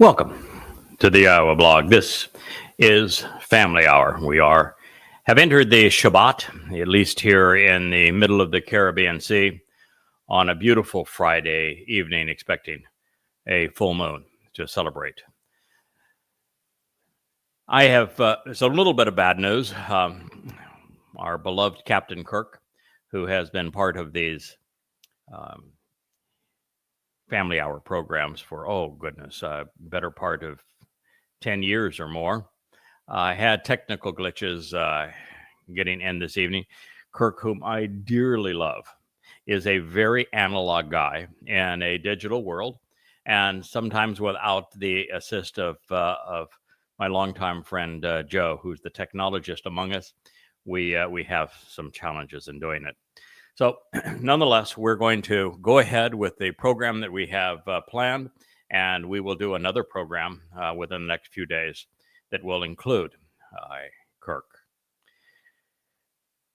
Welcome to the Iowa blog. This is Family Hour. We have entered the Shabbat, at least here in the middle of the Caribbean Sea, on a beautiful Friday evening, expecting a full moon to celebrate. I have a little bit of bad news. Our beloved Captain Kirk, who has been part of these Family Hour programs for, better part of 10 years or more. I had technical glitches getting in this evening. Kirk, whom I dearly love, is a very analog guy in a digital world, and sometimes without the assist of my longtime friend Joe, who's the technologist among us, we have some challenges in doing it. So nonetheless, we're going to go ahead with the program that we have planned, and we will do another program within the next few days that will include Kirk.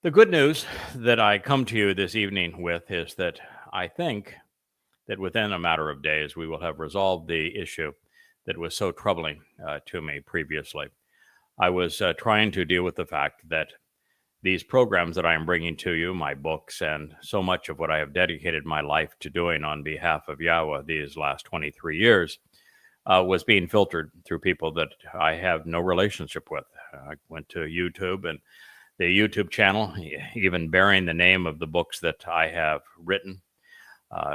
The good news that I come to you this evening with is that I think that within a matter of days, we will have resolved the issue that was so troubling to me previously. I was trying to deal with the fact that these programs that I am bringing to you, my books, and so much of what I have dedicated my life to doing on behalf of Yahowah these last 23 years, was being filtered through people that I have no relationship with. I went to YouTube, and the YouTube channel, even bearing the name of the books that I have written,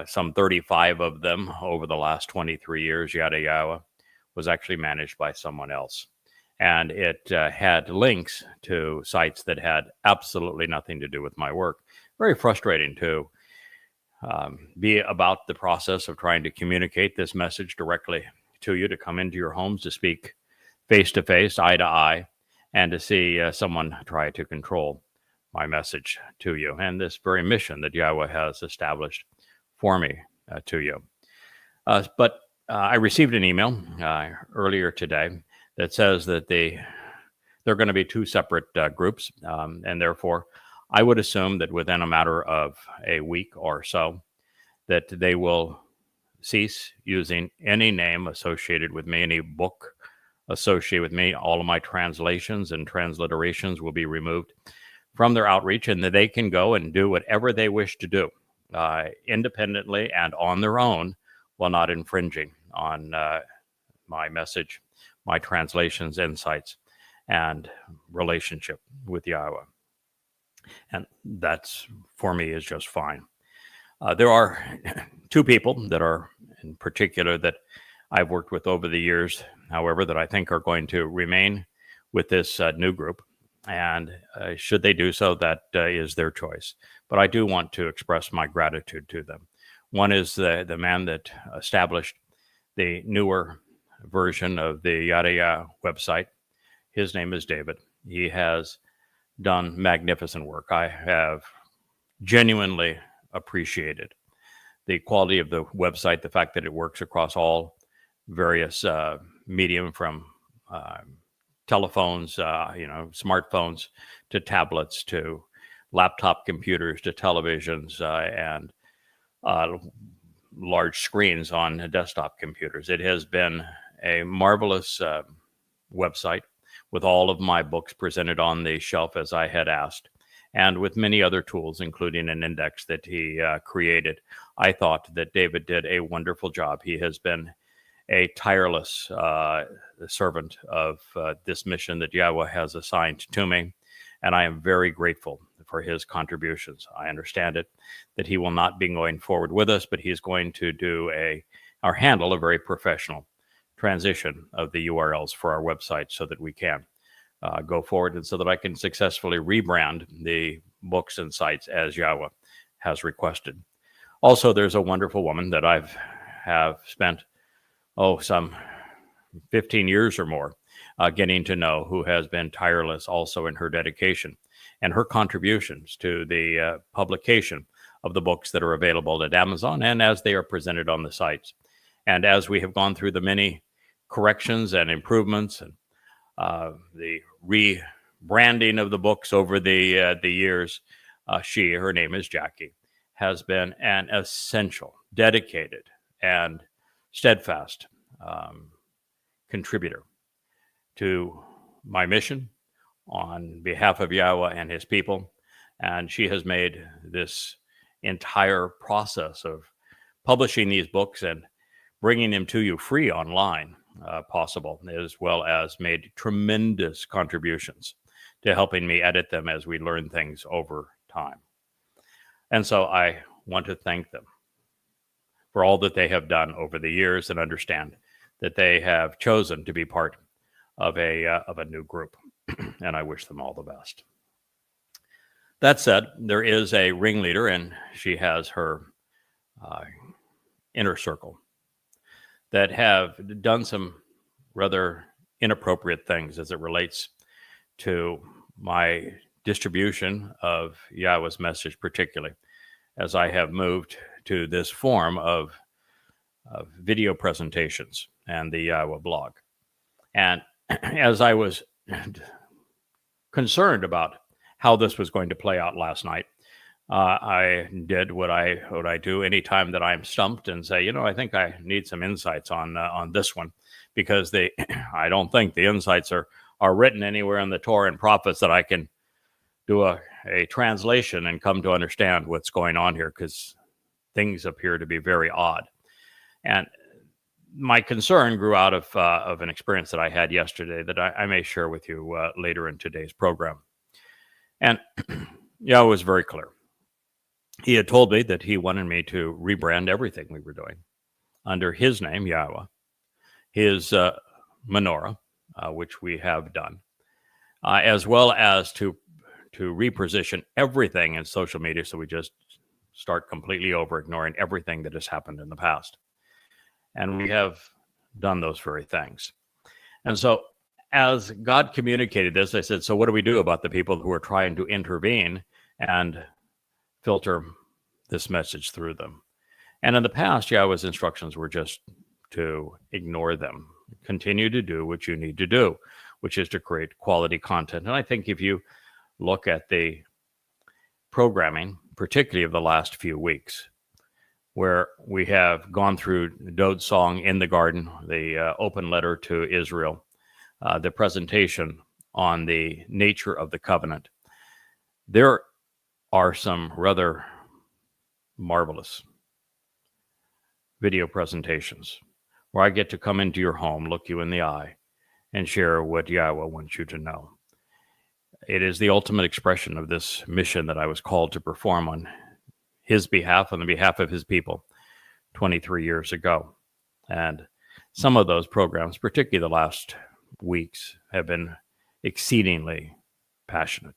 some 35 of them over the last 23 years, Yada Yahowah, was actually managed by someone else. And it had links to sites that had absolutely nothing to do with my work. Very frustrating to be about the process of trying to communicate this message directly to you, to come into your homes, to speak face to face, eye to eye, and to see someone try to control my message to you, and this very mission that Yahowah has established for me to you. But I received an email earlier today that says that they're going to be two separate groups, and therefore I would assume that within a matter of a week or so that they will cease using any name associated with me, any book associated with me. All of my translations and transliterations will be removed from their outreach, and that they can go and do whatever they wish to do independently and on their own, while not infringing on my message, my translations, insights, and relationship with Yahowah. And that's, for me, is just fine. There are two people that are in particular that I've worked with over the years, however, that I think are going to remain with this new group. And should they do so, that is their choice. But I do want to express my gratitude to them. One is the man that established the newer version of the Yada Yahowah website. His name is David. He has done magnificent work. I have genuinely appreciated the quality of the website, the fact that it works across all various medium, from telephones, smartphones, to tablets, to laptop computers, to televisions, and large screens on desktop computers. It has been a marvelous website with all of my books presented on the shelf as I had asked, and with many other tools, including an index that he created. I thought that David did a wonderful job. He has been a tireless servant of this mission that Yahowah has assigned to me, and I am very grateful for his contributions. I understand it that he will not be going forward with us, but he's going to do handle a very professional transition of the URLs for our website so that we can go forward, and so that I can successfully rebrand the books and sites as Yahowah has requested. Also, there's a wonderful woman that have spent some 15 years or more getting to know, who has been tireless also in her dedication and her contributions to the publication of the books that are available at Amazon and as they are presented on the sites. And as we have gone through the many corrections and improvements and the rebranding of the books over the years, her name is Jackie, has been an essential, dedicated, and steadfast contributor to my mission on behalf of Yahowah and his people. And she has made this entire process of publishing these books and bringing them to you free online possible, as well as made tremendous contributions to helping me edit them as we learn things over time. And so I want to thank them for all that they have done over the years, and understand that they have chosen to be part of a new group. And I wish them all the best. That said, there is a ringleader, and she has her inner circle that have done some rather inappropriate things as it relates to my distribution of Yahowah's message, particularly as I have moved to this form of video presentations and the Yahowah blog. And as I was concerned about how this was going to play out last night, I did what I do anytime that I'm stumped and say, I think I need some insights on this one, because I don't think the insights are written anywhere in the Torah and prophets that I can do a translation and come to understand what's going on here, because things appear to be very odd. And my concern grew out of an experience that I had yesterday that I may share with you later in today's program. And Yahowah was very clear. He had told me that he wanted me to rebrand everything we were doing under his name, Yahowah, his menorah, which we have done, as well as to reposition everything in social media, so we just start completely over, ignoring everything that has happened in the past. And we have done those very things. And so as God communicated this, I said, so what do we do about the people who are trying to intervene and filter this message through them? And in the past, Yahowah's instructions were just to ignore them. Continue to do what you need to do, which is to create quality content. And I think if you look at the programming, particularly of the last few weeks, where we have gone through Dod's song in the garden, the open letter to Israel, the presentation on the nature of the covenant, there are some rather marvelous video presentations where I get to come into your home, look you in the eye, and share what Yahowah wants you to know. It is the ultimate expression of this mission that I was called to perform on his behalf, on the behalf of his people, 23 years ago. And some of those programs, particularly the last weeks, have been exceedingly passionate.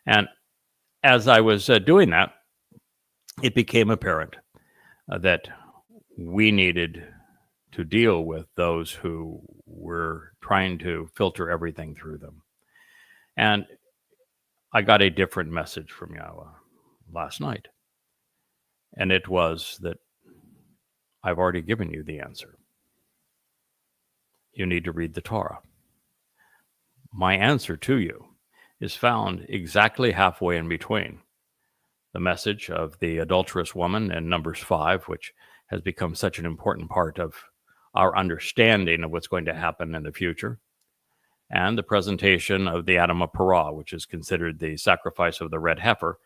And as I was doing that, it became apparent that we needed to deal with those who were trying to filter everything through them. And I got a different message from Yahowah last night. And it was that I've already given you the answer. You need to read the Torah. My answer to you is found exactly halfway in between the message of the adulterous woman in Numbers 5, which has become such an important part of our understanding of what's going to happen in the future, and the presentation of the Adam of Parah, which is considered the sacrifice of the red heifer,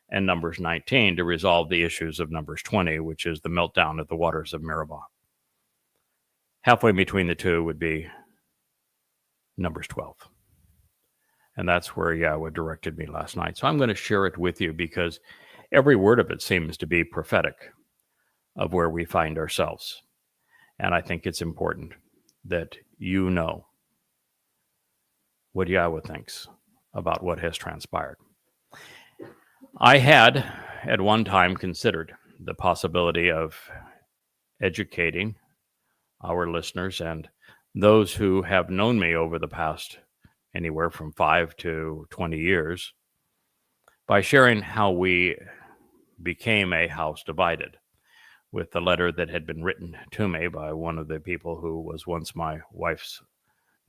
and Numbers 19 to resolve the issues of Numbers 20, which is the meltdown of the waters of Meribah. Halfway between the two would be Numbers 12. And that's where Yahowah directed me last night. So I'm going to share it with you because every word of it seems to be prophetic of where we find ourselves. And I think it's important that you know what Yahowah thinks about what has transpired. I had at one time considered the possibility of educating our listeners and those who have known me over the past anywhere from 5 to 20 years by sharing how we became a house divided, with the letter that had been written to me by one of the people who was once my wife's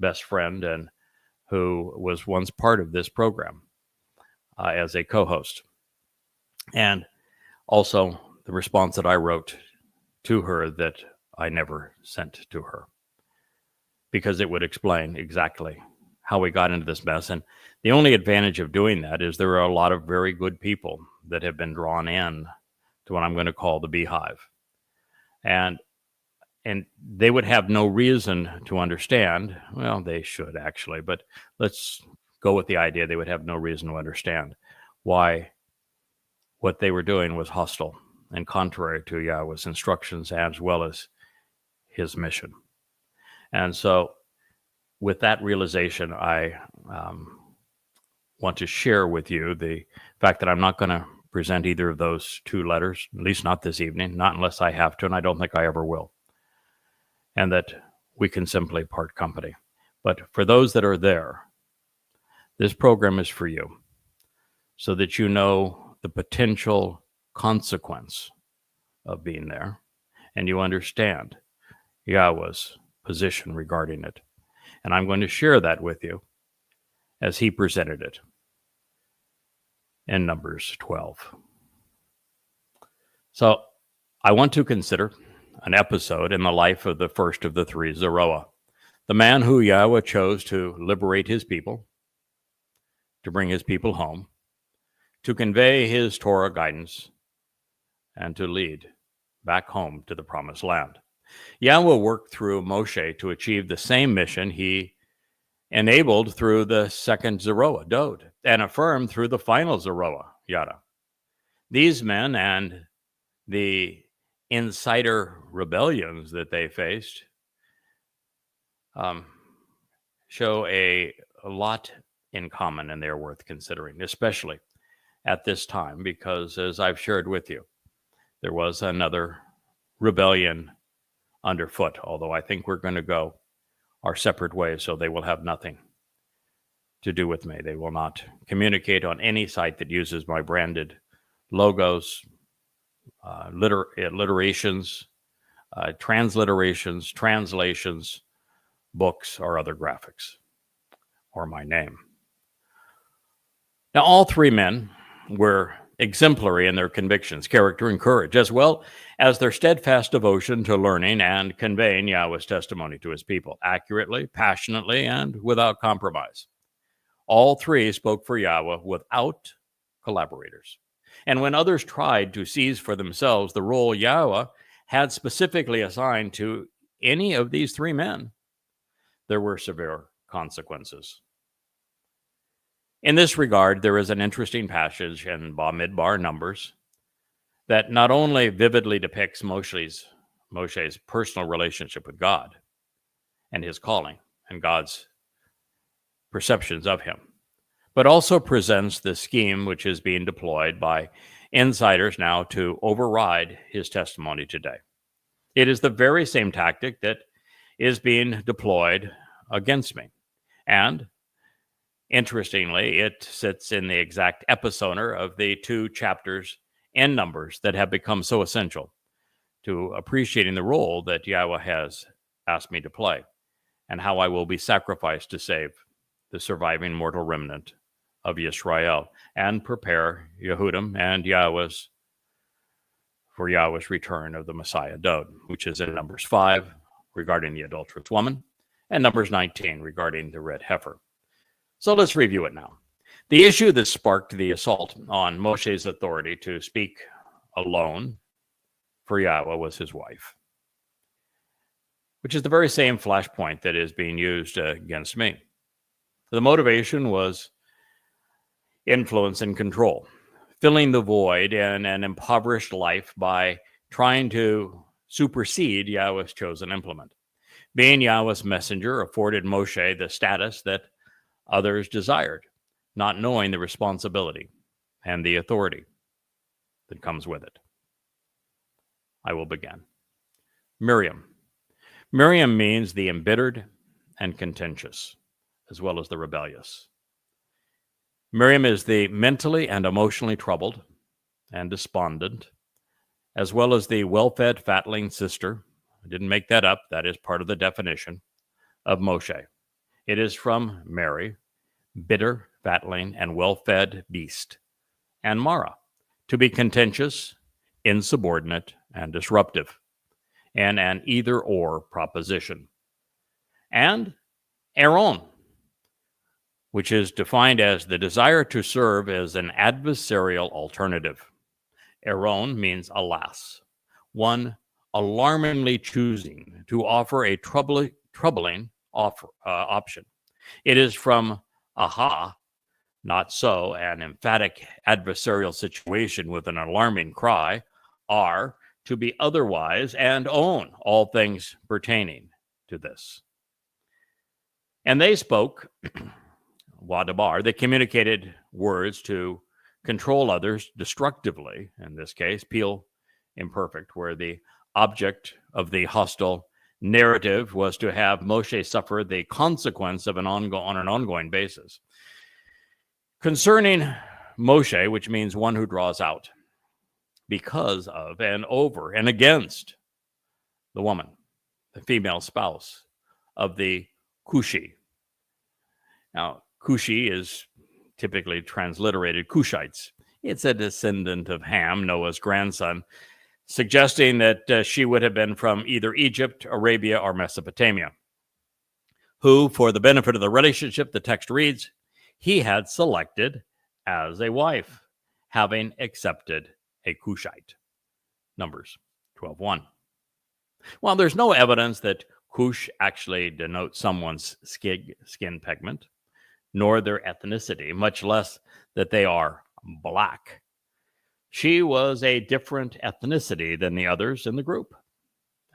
best friend and who was once part of this program as a co-host. And also the response that I wrote to her that I never sent to her. because it would explain exactly how we got into this mess. And the only advantage of doing that is there are a lot of very good people that have been drawn in to what I'm going to call the beehive. And they would have no reason to understand. Well, they should actually, but let's go with the idea they would have no reason to understand why what they were doing was hostile and contrary to Yahweh's instructions as well as his mission. And so with that realization, I want to share with you the fact that I'm not going to present either of those two letters, at least not this evening, not unless I have to, and I don't think I ever will. And that we can simply part company. But for those that are there, this program is for you so that you know the potential consequence of being there and you understand Yahweh's position regarding it. And I'm going to share that with you as he presented it in Numbers 12. So I want to consider an episode in the life of the first of the three Zeroah, the man who Yahweh chose to liberate his people, to bring his people home, to convey his Torah guidance, and to lead back home to the promised land. Yahweh worked through Moshe to achieve the same mission he enabled through the second Zeroah, Dod, and affirmed through the final Zeroah, Yada. These men and the insider rebellions that they faced show a lot in common, and they're worth considering, especially at this time, because as I've shared with you, there was another rebellion underfoot, although I think we're going to go our separate ways, so they will have nothing to do with me. They will not communicate on any site that uses my branded logos, alliterations, transliterations, translations, books, or other graphics, or my name. Now, all three men were exemplary in their convictions, character, and courage, as well as their steadfast devotion to learning and conveying Yahweh's testimony to his people accurately, passionately, and without compromise. All three spoke for Yahweh without collaborators. And when others tried to seize for themselves the role Yahweh had specifically assigned to any of these three men, there were severe consequences. In this regard, there is an interesting passage in Bamidbar, Numbers, that not only vividly depicts Moshe's personal relationship with God and his calling and God's perceptions of him, but also presents the scheme which is being deployed by insiders now to override his testimony today. It is the very same tactic that is being deployed against me. And interestingly, it sits in the exact epicenter of the two chapters in Numbers that have become so essential to appreciating the role that Yahweh has asked me to play and how I will be sacrificed to save the surviving mortal remnant of Yisrael and prepare Yehudim and for Yahweh's return of the Messiah Dod, which is in Numbers 5 regarding the adulterous woman and Numbers 19 regarding the red heifer. So let's review it now. The issue that sparked the assault on Moshe's authority to speak alone for Yahweh was his wife, which is the very same flashpoint that is being used against me. The motivation was influence and control, filling the void in an impoverished life by trying to supersede Yahweh's chosen implement. Being Yahweh's messenger afforded Moshe the status that others desired, not knowing the responsibility and the authority that comes with it. I will begin. Miriam. Miriam means the embittered and contentious, as well as the rebellious. Miriam is the mentally and emotionally troubled and despondent, as well as the well-fed, fatling sister. I didn't make that up. That is part of the definition of Moshe. It is from Mary, bitter, fatling, and well-fed beast, and Mara, to be contentious, insubordinate, and disruptive, and an either-or proposition. and Aaron, which is defined as the desire to serve as an adversarial alternative. Aaron means alas, one alarmingly choosing to offer a troubling option. It is from aha, not so, an emphatic adversarial situation with an alarming cry, are to be otherwise and own all things pertaining to this. And they spoke, wadabar, they communicated words to control others destructively, in this case, Peel imperfect, where the object of the hostile narrative was to have Moshe suffer the consequence of on an ongoing basis. Concerning Moshe, which means one who draws out, because of and over and against the woman, the female spouse of the Cushi. Now, Cushi is typically transliterated Cushites. It's a descendant of Ham, Noah's grandson, suggesting that she would have been from either Egypt, Arabia, or Mesopotamia, who, for the benefit of the relationship, the text reads, he had selected as a wife, having accepted a Cushite. Numbers 12:1. While there's no evidence that Cush actually denotes someone's skin pigment, nor their ethnicity, much less that they are black, she was a different ethnicity than the others in the group,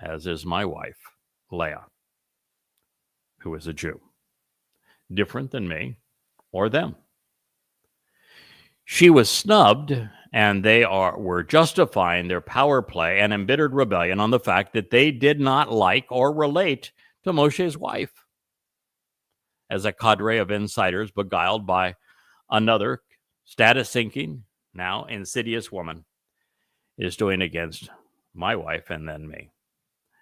as is my wife, Leah, who is a Jew, different than me or them. She was snubbed, and they were justifying their power play and embittered rebellion on the fact that they did not like or relate to Moshe's wife, as a cadre of insiders beguiled by another status-sinking, now insidious woman is doing against my wife and then me,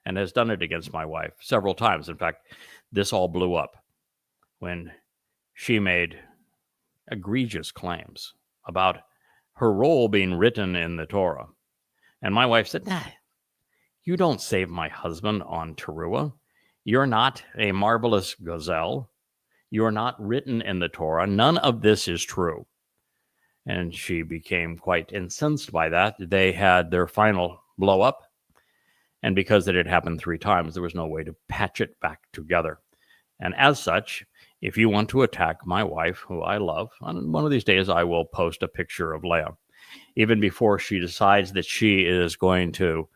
and has done it against my wife several times. In fact, this all blew up when she made egregious claims about her role being written in the Torah. And my wife said, nah, you don't save my husband on Teruah. You're not a marvelous gazelle. You're not written in the Torah. None of this is true. And she became quite incensed by that. They had their final blow up. And because it had happened 3 times, there was no way to patch it back together. And as such, if you want to attack my wife, who I love, on one of these days I will post a picture of Leah, even before she decides that she is going to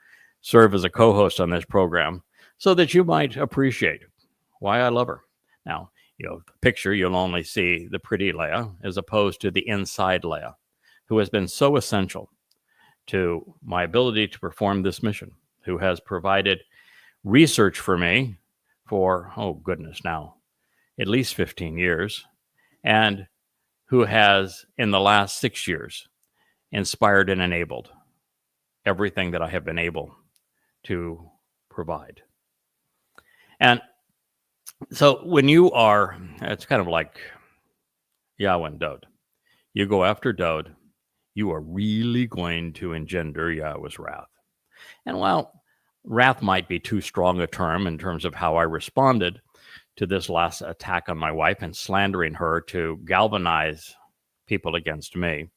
serve as a co-host on this program, so that you might appreciate why I love her. Now, the picture, you'll only see the pretty Leah as opposed to the inside Leah, who has been so essential to my ability to perform this mission, who has provided research for me for, oh goodness, now at least 15 years, and who has, in the last 6 years, inspired and enabled everything that I have been able to provide. And so when you are, it's kind of like Yahweh and Dode. You go after Dode, you are really going to engender Yahweh's wrath. And while wrath might be too strong a term in terms of how I responded to this last attack on my wife and slandering her to galvanize people against me,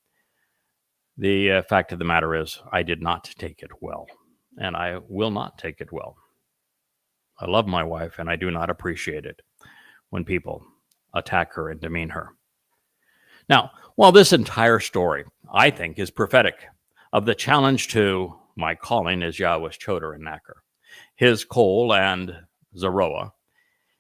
the fact of the matter is I did not take it well, and I will not take it well. I love my wife, and I do not appreciate it when people attack her and demean her. Now, while this entire story, I think, is prophetic of the challenge to my calling as Yahweh's Choder and Nacker, his Kol and Zeroah,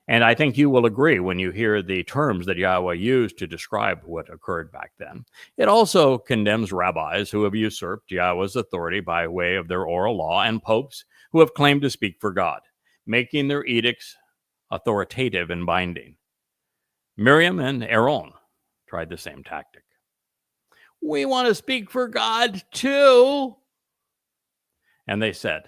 and I think you will agree when you hear the terms that Yahweh used to describe what occurred back then. It also condemns rabbis who have usurped Yahweh's authority by way of their oral law, and popes who have claimed to speak for God, making their edicts authoritative and binding. Miriam and Aaron tried the same tactic. We want to speak for God too. And they said,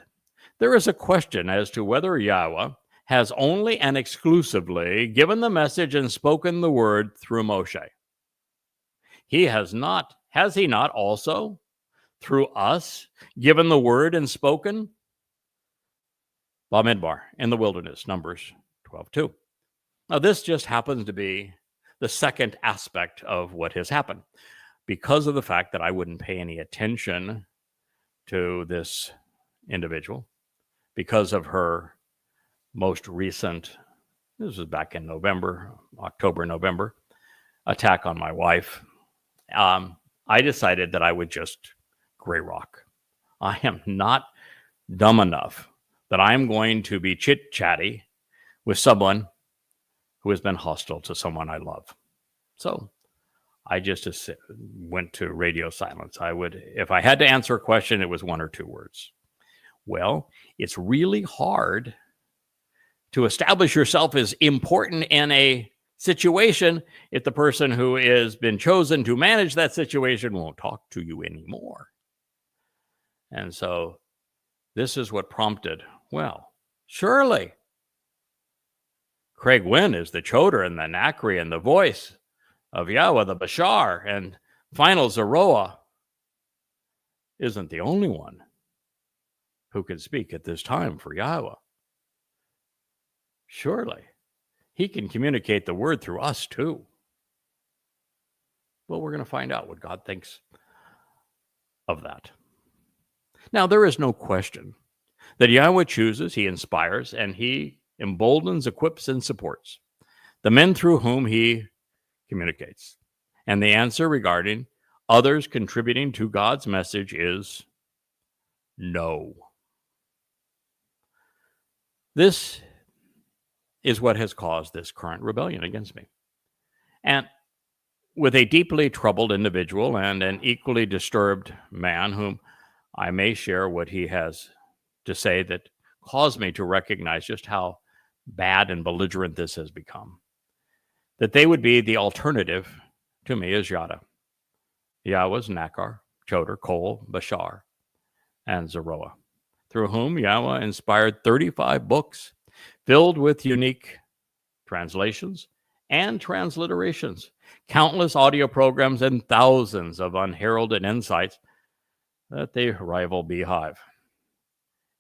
there is a question as to whether Yahweh has only and exclusively given the message and spoken the word through Moshe. He has he not also, through us, given the word and spoken? Bamidbar, in the wilderness, Numbers 12:2. Now, this just happens to be the second aspect of what has happened because of the fact that I wouldn't pay any attention to this individual because of her most recent, this was back in October, November, attack on my wife. I decided that I would just gray rock. I am not dumb enough that I'm going to be chit-chatty with someone who has been hostile to someone I love. So I just went to radio silence. If I had to answer a question, it was 1 or 2 words. Well, it's really hard to establish yourself as important in a situation if the person who has been chosen to manage that situation won't talk to you anymore. And so this is what prompted, well, surely Craig Wynn is the choder and the Nakri and the voice of Yahweh, the Bashar, and final Zeroah isn't the only one who can speak at this time for Yahweh. Surely he can communicate the word through us too. Well, we're going to find out what God thinks of that. Now, there is no question that Yahweh chooses, he inspires, and he emboldens, equips, and supports the men through whom he communicates. And the answer regarding others contributing to God's message is no. This is what has caused this current rebellion against me. And with a deeply troubled individual and an equally disturbed man whom I may share what he has to say that caused me to recognize just how bad and belligerent this has become, that they would be the alternative to me as Yada. Yahweh's Nakar, Choder, Kol, Bashar, and Zeroah, through whom Yahweh inspired 35 books filled with unique translations and transliterations, countless audio programs, and thousands of unheralded insights that the rival Beehive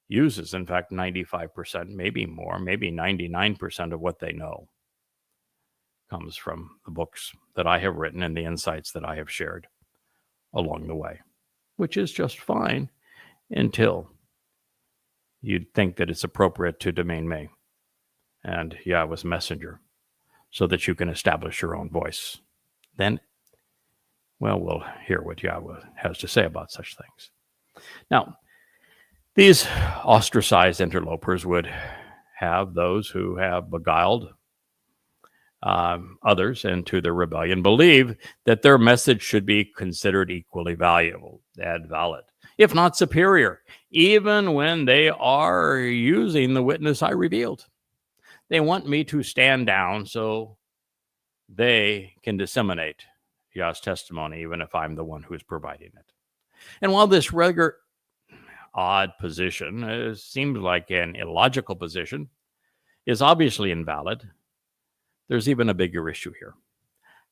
uses. In fact, 95%, maybe more, maybe 99% of what they know comes from the books that I have written and the insights that I have shared along the way, which is just fine until you'd think that it's appropriate to demean me and Yahweh's messenger so that you can establish your own voice. Then, well, we'll hear what Yahweh has to say about such things. Now, these ostracized interlopers would have those who have beguiled others into their rebellion believe that their message should be considered equally valuable and valid, if not superior, even when they are using the witness I revealed. They want me to stand down so they can disseminate Yah's testimony, even if I'm the one who is providing it. And while this rather odd position seems like an illogical position, is obviously invalid, there's even a bigger issue here.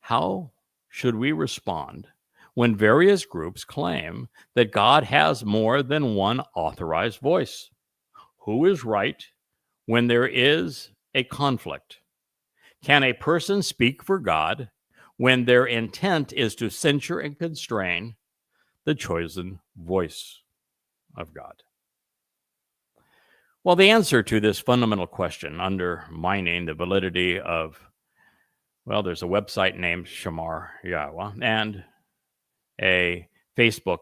How should we respond when various groups claim that God has more than one authorized voice? Who is right when there is a conflict? Can a person speak for God when their intent is to censure and constrain the chosen voice of God? Well, the answer to this fundamental question, undermining the validity of, well, there's a website named Shamar Yahweh and a Facebook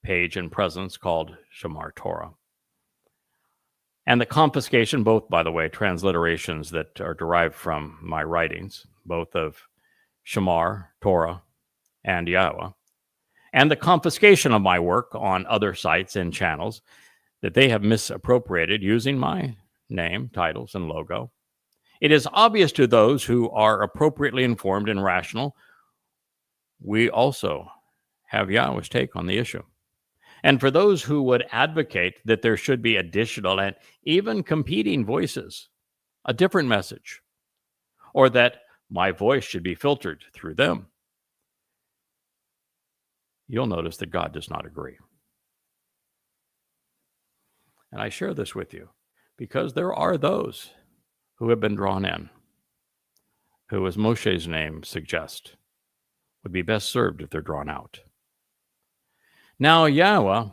page and presence called Shamar Torah. And the confiscation, both, by the way, transliterations that are derived from my writings, both of Shamar, Torah, and Yahweh, and the confiscation of my work on other sites and channels that they have misappropriated using my name, titles, and logo. It is obvious to those who are appropriately informed and rational, we also have Yahweh's take on the issue. And for those who would advocate that there should be additional and even competing voices, a different message, or that my voice should be filtered through them, you'll notice that God does not agree. And I share this with you because there are those who have been drawn in. who, as Moshe's name suggests, would be best served if they're drawn out. Now Yahweh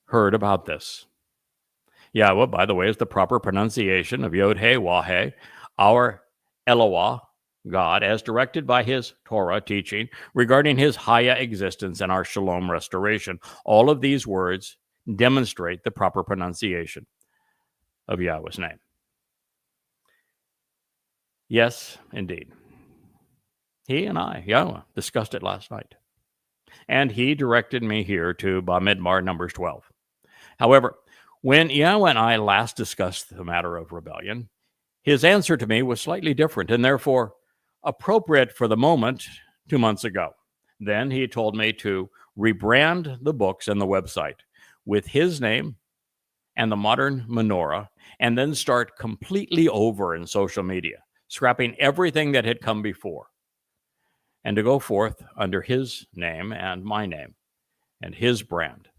heard about this. Yahweh, by the way, is the proper pronunciation of Yod-Heh-Wah-Heh, our Elohah, God, as directed by his Torah teaching regarding his Haya existence and our Shalom restoration. All of these words demonstrate the proper pronunciation of Yahweh's name. Yes, indeed. He and I, Yahweh, discussed it last night. And he directed me here to Bamidbar, Numbers 12. However, when Yahweh and I last discussed the matter of rebellion, his answer to me was slightly different and therefore appropriate for the moment 2 months ago. Then he told me to rebrand the books and the website with his name and the modern menorah, and then start completely over in social media, scrapping everything that had come before, and to go forth under his name and my name and his brand,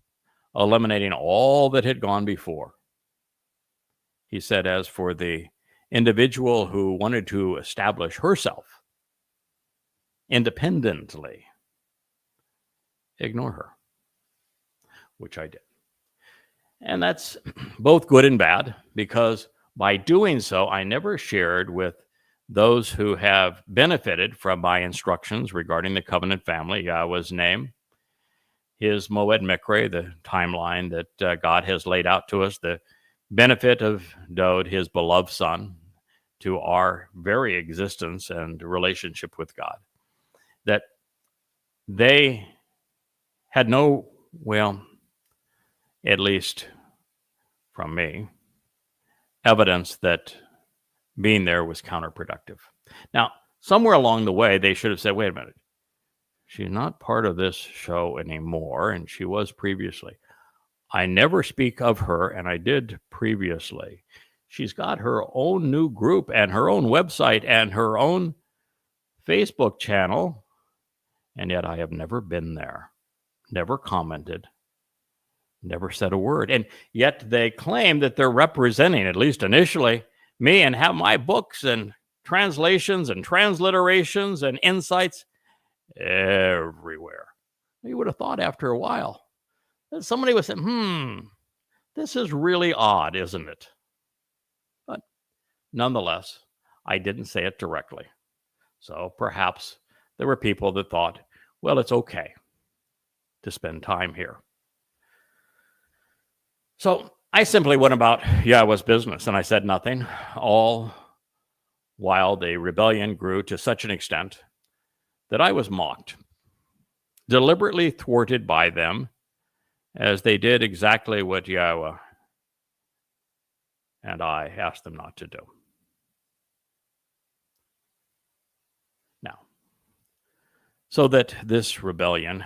eliminating all that had gone before. He said, as for the individual who wanted to establish herself independently, ignore her, which I did. And that's both good and bad, because by doing so, I never shared with those who have benefited from my instructions regarding the covenant family, Yahweh's name, his Moed Mikre, the timeline that God has laid out to us, the benefit of Dod, his beloved son, to our very existence and relationship with God, that they had no, well, at least from me, evidence that being there was counterproductive. Now, somewhere along the way, they should have said, wait a minute, she's not part of this show anymore, and she was previously. I never speak of her, and I did previously. She's got her own new group and her own website and her own Facebook channel, and yet I have never been there, never commented, never said a word. And yet they claim that they're representing, at least initially, me, and have my books and translations and transliterations and insights everywhere. You would have thought after a while that somebody would say, this is really odd, isn't it? But nonetheless, I didn't say it directly. So perhaps there were people that thought, well, it's okay to spend time here. So I simply went about Yahweh's business, and I said nothing, all while the rebellion grew to such an extent that I was mocked, deliberately thwarted by them, as they did exactly what Yahweh and I asked them not to do. Now, so that this rebellion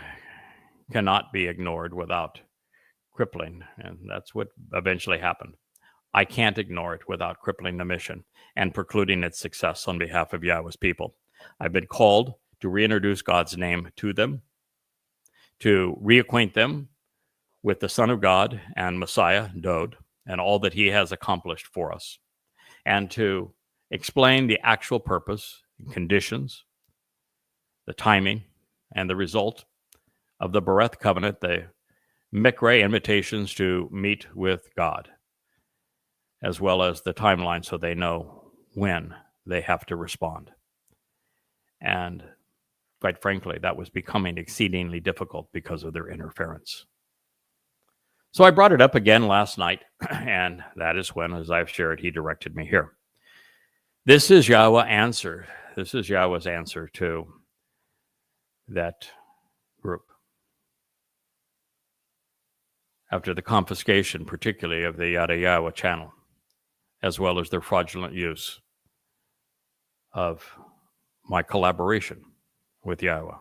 cannot be ignored without crippling, and that's what eventually happened. I can't ignore it without crippling the mission and precluding its success on behalf of Yahweh's people. I've been called to reintroduce God's name to them, to reacquaint them with the Son of God and Messiah, Dod, and all that he has accomplished for us, and to explain the actual purpose and conditions, the timing, and the result of the Bereth covenant, the Mikre invitations to meet with God, as well as the timeline so they know when they have to respond. And quite frankly, that was becoming exceedingly difficult because of their interference. So I brought it up again last night, and that is when, as I've shared, he directed me here. This is Yahweh's answer. This is Yahweh's answer to that group. After the confiscation, particularly of the Yada Yahowah channel, as well as their fraudulent use of my collaboration with Yahweh.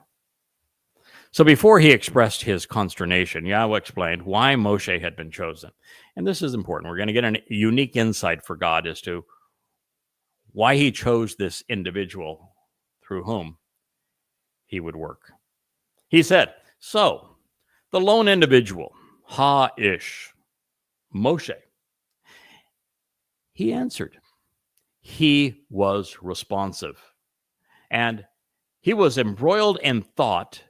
So before he expressed his consternation, Yahweh explained why Moshe had been chosen. And this is important. We're going to get a unique insight for God as to why he chose this individual through whom he would work. He said, so the lone individual, Ha-ish, Moshe, he answered. He was responsive. and he was embroiled in thought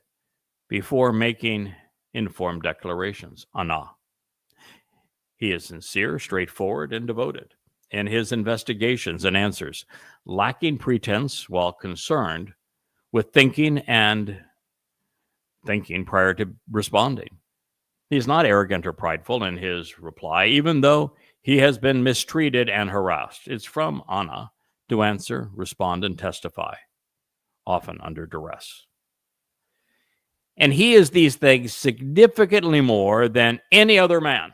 before making informed declarations. Anah. He is sincere, straightforward, and devoted in his investigations and answers, lacking pretense while concerned with thinking prior to responding. He's not arrogant or prideful in his reply, even though he has been mistreated and harassed. It's from Anna to answer, respond, and testify, often under duress. And he is these things significantly more than any other man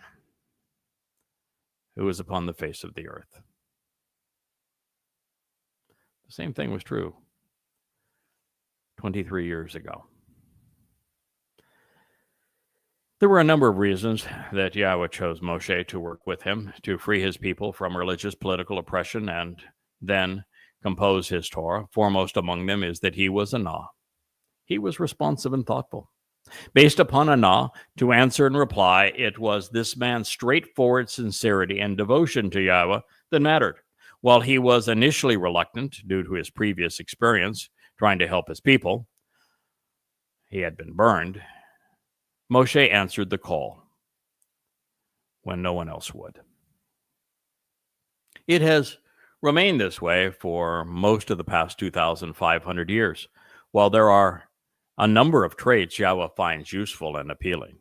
who is upon the face of the earth. The same thing was true 23 years ago. There were a number of reasons that Yahweh chose Moshe to work with him to free his people from religious political oppression and then compose his Torah. Foremost among them is that he was Anah. He was responsive and thoughtful. Based upon Anah, to answer and reply, it was this man's straightforward sincerity and devotion to Yahweh that mattered. While he was initially reluctant due to his previous experience trying to help his people, he had been burned. Moshe answered the call when no one else would. It has remained this way for most of the past 2,500 years. While there are a number of traits Yahweh finds useful and appealing,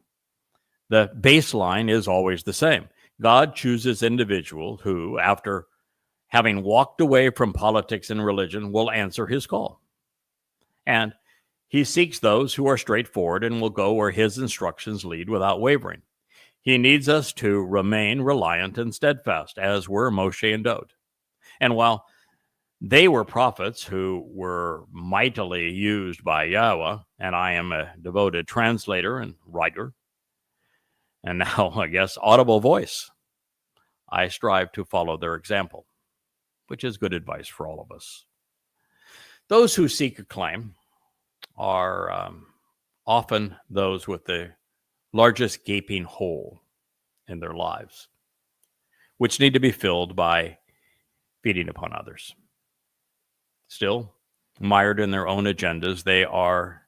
the baseline is always the same. God chooses individuals who, after having walked away from politics and religion, will answer his call. And he seeks those who are straightforward and will go where his instructions lead without wavering. He needs us to remain reliant and steadfast, as were Moshe and Dod. And while they were prophets who were mightily used by Yahweh, and I am a devoted translator and writer, and now, I guess, audible voice, I strive to follow their example, which is good advice for all of us. Those who seek acclaim are often those with the largest gaping hole in their lives, which need to be filled by feeding upon others. Still, mired in their own agendas, they are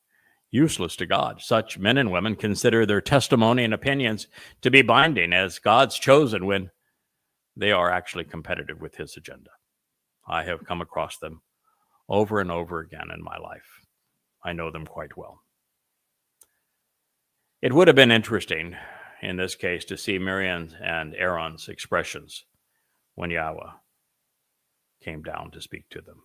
useless to God. Such men and women consider their testimony and opinions to be binding as God's chosen when they are actually competitive with his agenda. I have come across them over and over again in my life. I know them quite well. It would have been interesting in this case to see Miriam and Aaron's expressions when Yahweh came down to speak to them.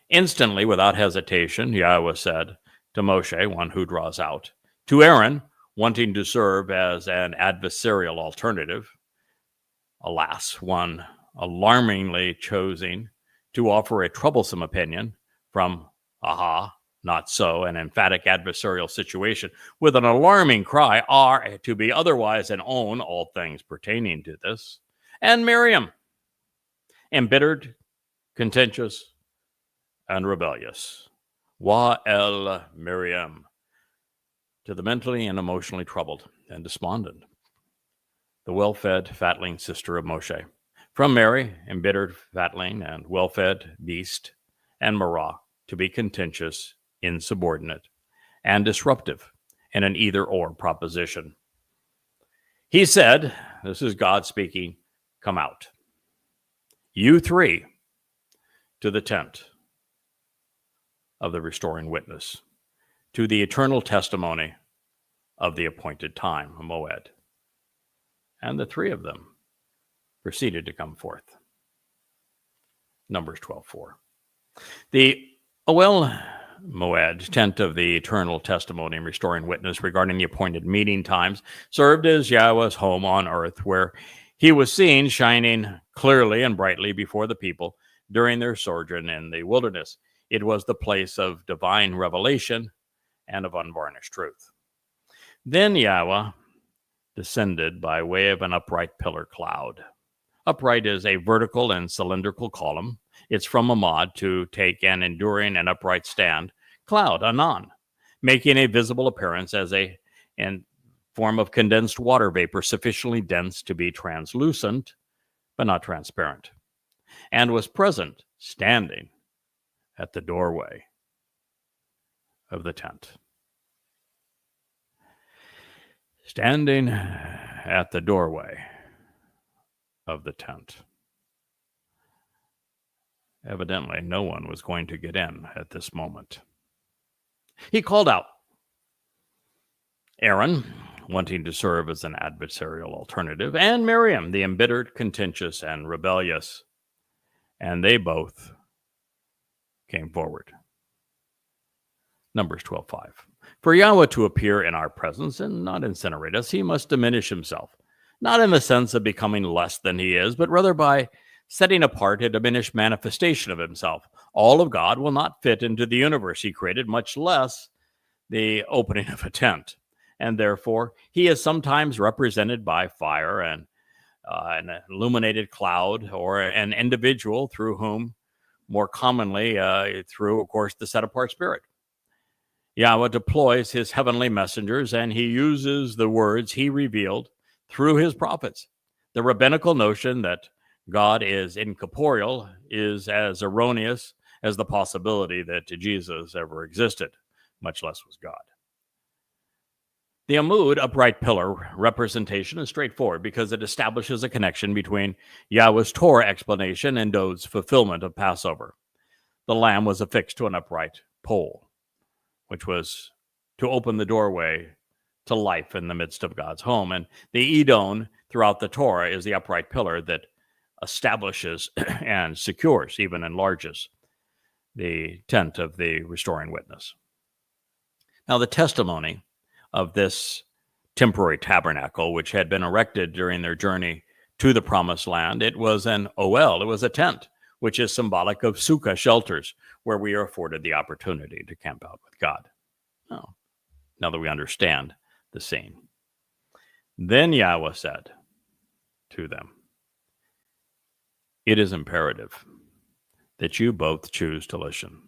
Instantly, without hesitation, Yahweh said to Moshe, one who draws out, to Aaron, wanting to serve as an adversarial alternative, alas, one alarmingly choosing to offer a troublesome opinion from, not so, an emphatic adversarial situation, with an alarming cry, are to be otherwise and own all things pertaining to this. And Miriam, embittered, contentious, and rebellious. Wa el Miriam, to the mentally and emotionally troubled and despondent. The well-fed, fatling sister of Moshe. From Mary, embittered, fatling, and well-fed beast, and Marah, to be contentious, insubordinate, and disruptive in an either-or proposition. He said, this is God speaking, come out. You three, to the tent of the restoring witness, to the eternal testimony of the appointed time, a moed. And the three of them proceeded to come forth. Numbers 12:4. The Oel Moed, tent of the eternal testimony and restoring witness regarding the appointed meeting times, served as Yahweh's home on earth, where he was seen shining clearly and brightly before the people during their sojourn in the wilderness. It was the place of divine revelation and of unvarnished truth. Then Yahweh descended by way of an upright pillar cloud. Upright is a vertical and cylindrical column. It's from Amad, to take an enduring and upright stand. Cloud, anon, making a visible appearance as a form of condensed water vapor sufficiently dense to be translucent, but not transparent, and was present, standing at the doorway of the tent. Standing at the doorway of the tent. Evidently, no one was going to get in at this moment. He called out Aaron, wanting to serve as an adversarial alternative, and Miriam, the embittered, contentious, and rebellious. And they both came forward. Numbers 12:5. For Yahweh to appear in our presence and not incinerate us, he must diminish himself, not in the sense of becoming less than he is, but rather by setting apart a diminished manifestation of himself. All of God will not fit into the universe he created, much less the opening of a tent. And therefore, he is sometimes represented by fire and an illuminated cloud, or an individual through whom, more commonly, through, of course, the set-apart Spirit. Yahweh deploys his heavenly messengers, and he uses the words he revealed through his prophets. The rabbinical notion that God is incorporeal is as erroneous as the possibility that Jesus ever existed, much less was God. The Amud, upright pillar representation, is straightforward because it establishes a connection between Yahweh's Torah explanation and Dod's fulfillment of Passover. The lamb was affixed to an upright pole, which was to open the doorway to life in the midst of God's home. And the Edon throughout the Torah is the upright pillar that establishes and secures, even enlarges, the tent of the restoring witness. Now, the testimony of this temporary tabernacle, which had been erected during their journey to the promised land, it was an oel, it was a tent, which is symbolic of sukkah, shelters, where we are afforded the opportunity to camp out with God. Now that we understand the scene. Then Yahweh said to them, it is imperative that you both choose to listen.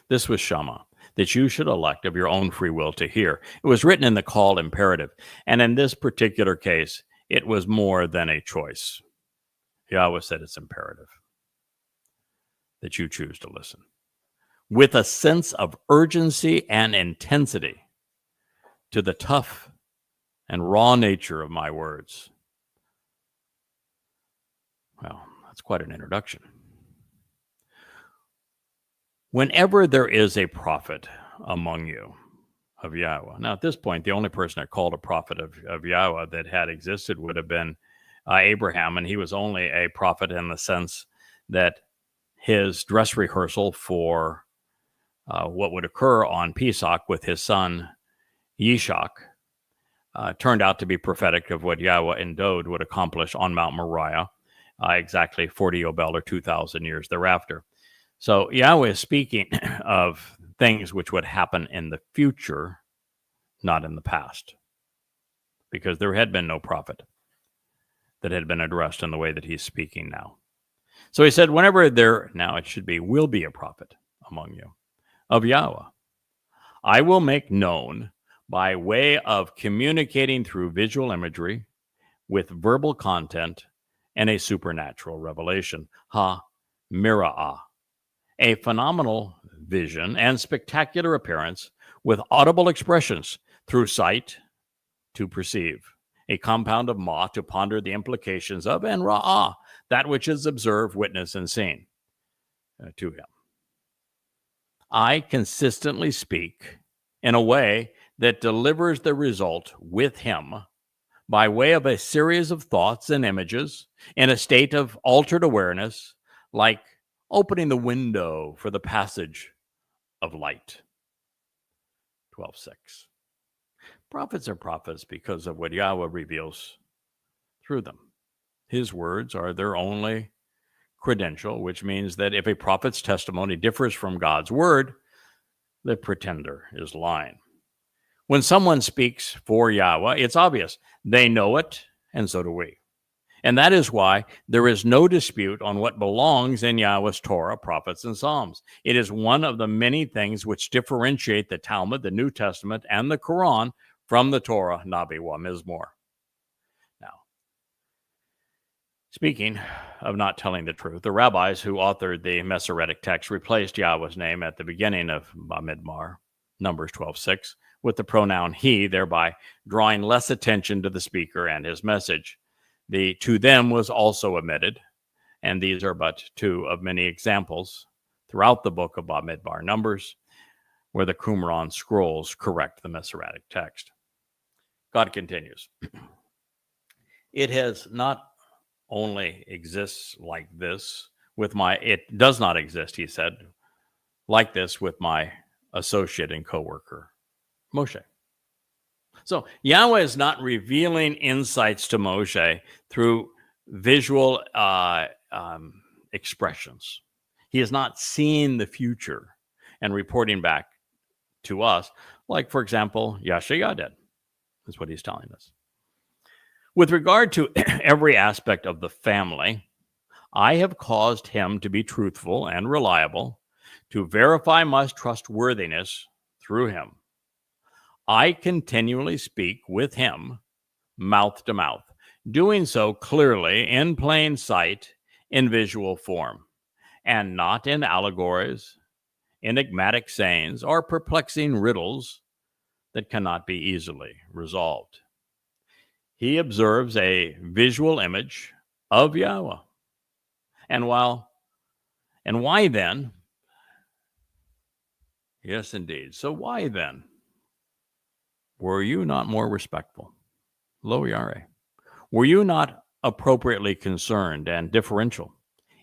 This was Shama, that you should elect of your own free will to hear. It was written in the call imperative, and in this particular case, it was more than a choice. Yahweh said it's imperative that you choose to listen. With a sense of urgency and intensity to the tough and raw nature of my words. Well, that's quite an introduction. Whenever there is a prophet among you of Yahweh. Now, at this point, the only person that called a prophet of Yahweh that had existed would have been Abraham, and he was only a prophet in the sense that his dress rehearsal for what would occur on Pesach with his son Yishak turned out to be prophetic of what Yahweh and Dod would accomplish on Mount Moriah, exactly 40 Babel or 2,000 years thereafter. So Yahweh is speaking of things which would happen in the future, not in the past, because there had been no prophet that had been addressed in the way that he's speaking now. So he said, whenever there, now it should be, will be a prophet among you of Yahweh, I will make known by way of communicating through visual imagery with verbal content and a supernatural revelation, ha-mira'ah, a phenomenal vision and spectacular appearance with audible expressions through sight to perceive, a compound of ma to ponder the implications of, and ra'ah, that which is observed, witnessed, and seen to him. I consistently speak in a way that delivers the result with him by way of a series of thoughts and images in a state of altered awareness, like opening the window for the passage of light. 12:6. Prophets are prophets because of what Yahweh reveals through them. His words are their only credential, which means that if a prophet's testimony differs from God's word, the pretender is lying. When someone speaks for Yahweh, it's obvious. They know it, and so do we. And that is why there is no dispute on what belongs in Yahweh's Torah, prophets, and Psalms. It is one of the many things which differentiate the Talmud, the New Testament, and the Quran from the Torah, Nabi, wa Mizmor. Now, Speaking of not telling the truth, the rabbis who authored the Masoretic text replaced Yahweh's name at the beginning of Bamidbar, Numbers 12:6, with the pronoun he, thereby drawing less attention to the speaker and his message. The to them was also omitted, and these are but two of many examples throughout the book of Bamidbar, Numbers, where the Qumran scrolls correct the Masoretic text. God continues. It has not only exists like this it does not exist, he said, like this with my associate and co-worker, Moshe. So Yahweh is not revealing insights to Moshe through visual expressions. He is not seeing the future and reporting back to us, like, for example, Yashaya did. That's what he's telling us. With regard to every aspect of the family, I have caused him to be truthful and reliable, to verify my trustworthiness through him. I continually speak with him, mouth to mouth, doing so clearly in plain sight, in visual form, and not in allegories, enigmatic sayings, or perplexing riddles that cannot be easily resolved. He observes a visual image of Yahweh. And why then? Yes, indeed. So why then were you not more respectful? Lo Yare. Were you not appropriately concerned and differential,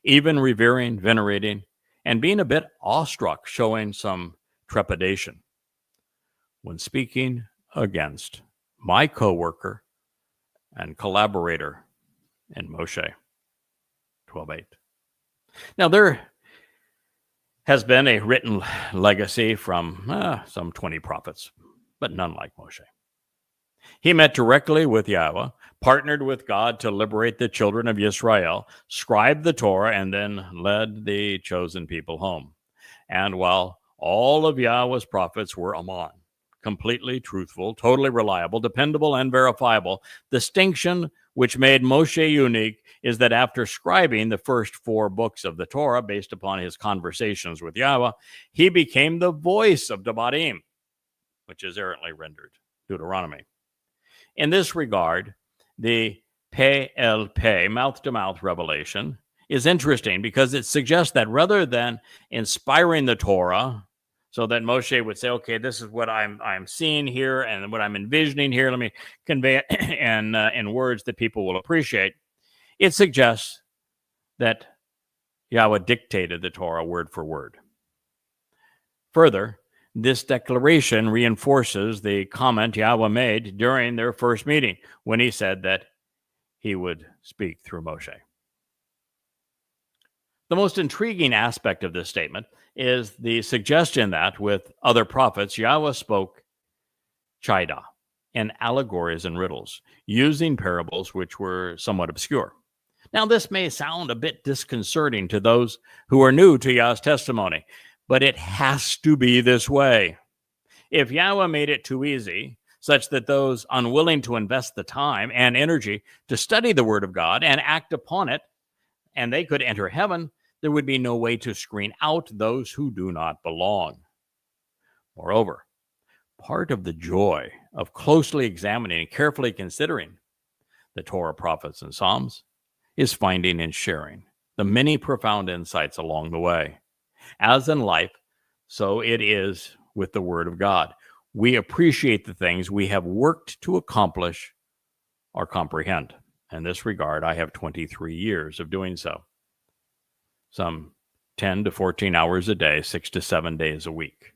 even revering, venerating, and being a bit awestruck, showing some trepidation when speaking against my co-worker and collaborator in Moshe? 12:8. Now, there has been a written legacy from some 20 prophets, but none like Moshe. He met directly with Yahweh, partnered with God to liberate the children of Israel, scribed the Torah, and then led the chosen people home. And while all of Yahweh's prophets were Aman, completely truthful, totally reliable, dependable, and verifiable, the distinction which made Moshe unique is that after scribing the first 4 books of the Torah based upon his conversations with Yahweh, he became the voice of Devarim, which is errantly rendered Deuteronomy. In this regard, the Peh El Peh, mouth-to-mouth revelation, is interesting because it suggests that rather than inspiring the Torah, so that Moshe would say, okay, this is what I'm seeing here and what I'm envisioning here, let me convey it in words that people will appreciate. It suggests that Yahweh dictated the Torah word for word. Further, this declaration reinforces the comment Yahweh made during their first meeting when he said that he would speak through Moshe. The most intriguing aspect of this statement is the suggestion that with other prophets, Yahweh spoke Chida in allegories and riddles, using parables which were somewhat obscure. Now, this may sound a bit disconcerting to those who are new to Yahweh's testimony, but it has to be this way. If Yahweh made it too easy, such that those unwilling to invest the time and energy to study the Word of God and act upon it, and they could enter heaven, there would be no way to screen out those who do not belong. Moreover, part of the joy of closely examining and carefully considering the Torah, prophets, and Psalms is finding and sharing the many profound insights along the way. As in life, so it is with the Word of God. We appreciate the things we have worked to accomplish or comprehend. In this regard, I have 23 years of doing so. Some 10 to 14 hours a day, 6 to 7 days a week.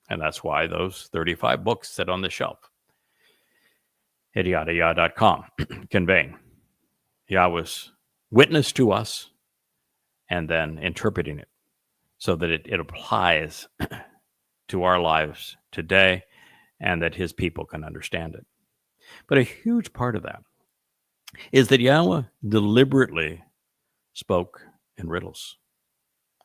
And that's why those 35 books sit on the shelf at yadayah.com, conveying Yahweh's witness to us and then interpreting it so that it applies to our lives today and that his people can understand it. But a huge part of that is that Yahweh deliberately spoke in riddles.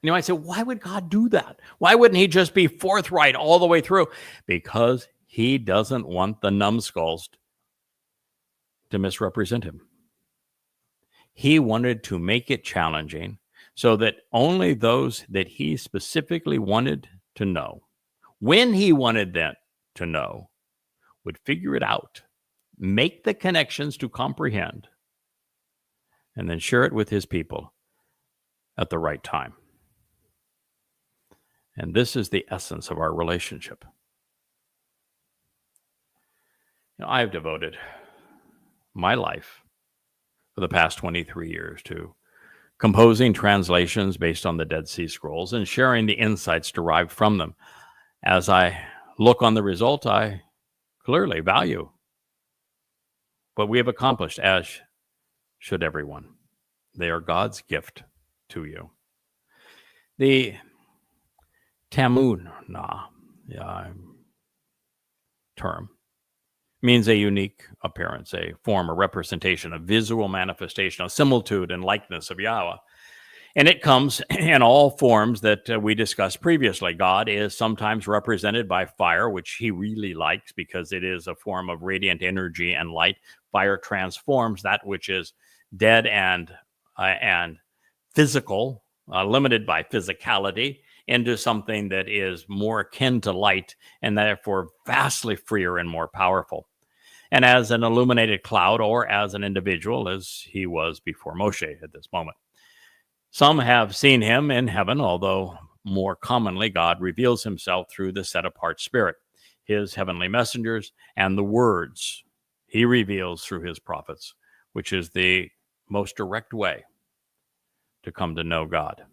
You might say, why would God do that? Why wouldn't he just be forthright all the way through? Because he doesn't want the numbskulls to misrepresent him. He wanted to make it challenging so that only those that he specifically wanted to know, when he wanted them to know, would figure it out, make the connections to comprehend, and then share it with his people at the right time. And this is the essence of our relationship. I have devoted my life for the past 23 years to composing translations based on the Dead Sea Scrolls and sharing the insights derived from them. As I look on the result, I clearly value what we have accomplished, as should everyone. They are God's gift to you. The Tamuna term means a unique appearance, a form, a representation, a visual manifestation, a similitude and likeness of Yahweh. And it comes in all forms that we discussed previously. God is sometimes represented by fire, which he really likes because it is a form of radiant energy and light. Fire transforms that which is dead and physical, limited by physicality, into something that is more akin to light and therefore vastly freer and more powerful. And as an illuminated cloud, or as an individual, as he was before Moshe at this moment. Some have seen him in heaven, although more commonly God reveals himself through the set-apart Spirit, his heavenly messengers, and the words he reveals through his prophets, which is the most direct way to come to know God.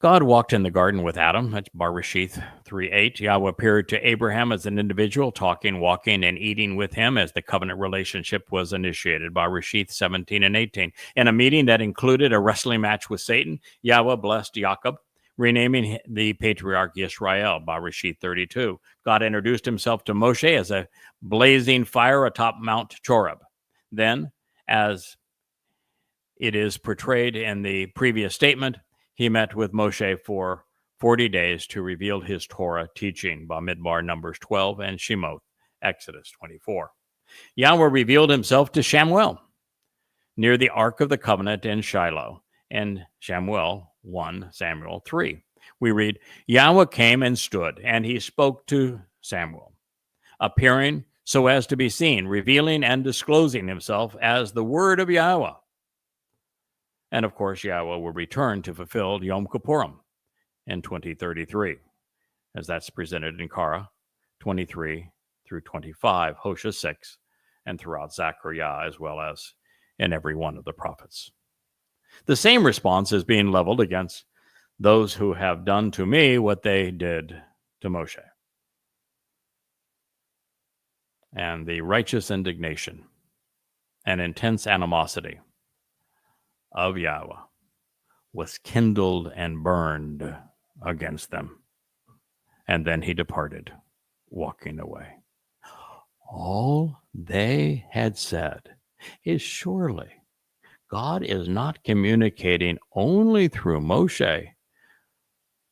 God walked in the garden with Adam. That's Bereshith 3:8. Yahweh appeared to Abraham as an individual, talking, walking, and eating with him as the covenant relationship was initiated. Bereshith 17 and 18. In a meeting that included a wrestling match with Satan, Yahweh blessed Jacob, renaming the patriarch Yisrael. Bereshith 32. God introduced himself to Moshe as a blazing fire atop Mount Choreb. Then, as it is portrayed in the previous statement, he met with Moshe for 40 days to reveal his Torah teaching, Bamidbar, Numbers 12, and Shemoth, Exodus 24. Yahweh revealed himself to Shamuel near the Ark of the Covenant in Shiloh, in Samuel 3. We read, Yahweh came and stood, and he spoke to Samuel, appearing so as to be seen, revealing and disclosing himself as the word of Yahweh. And of course, Yahweh will return to fulfill Yom Kippurim in 2033, as that's presented in Korah 23 through 25, Hosea 6, and throughout Zechariah, as well as in every one of the prophets. The same response is being leveled against those who have done to me what they did to Moshe. And the righteous indignation and intense animosity of Yahweh was kindled and burned against them. And then he departed, walking away. All they had said is, surely God is not communicating only through Moshe,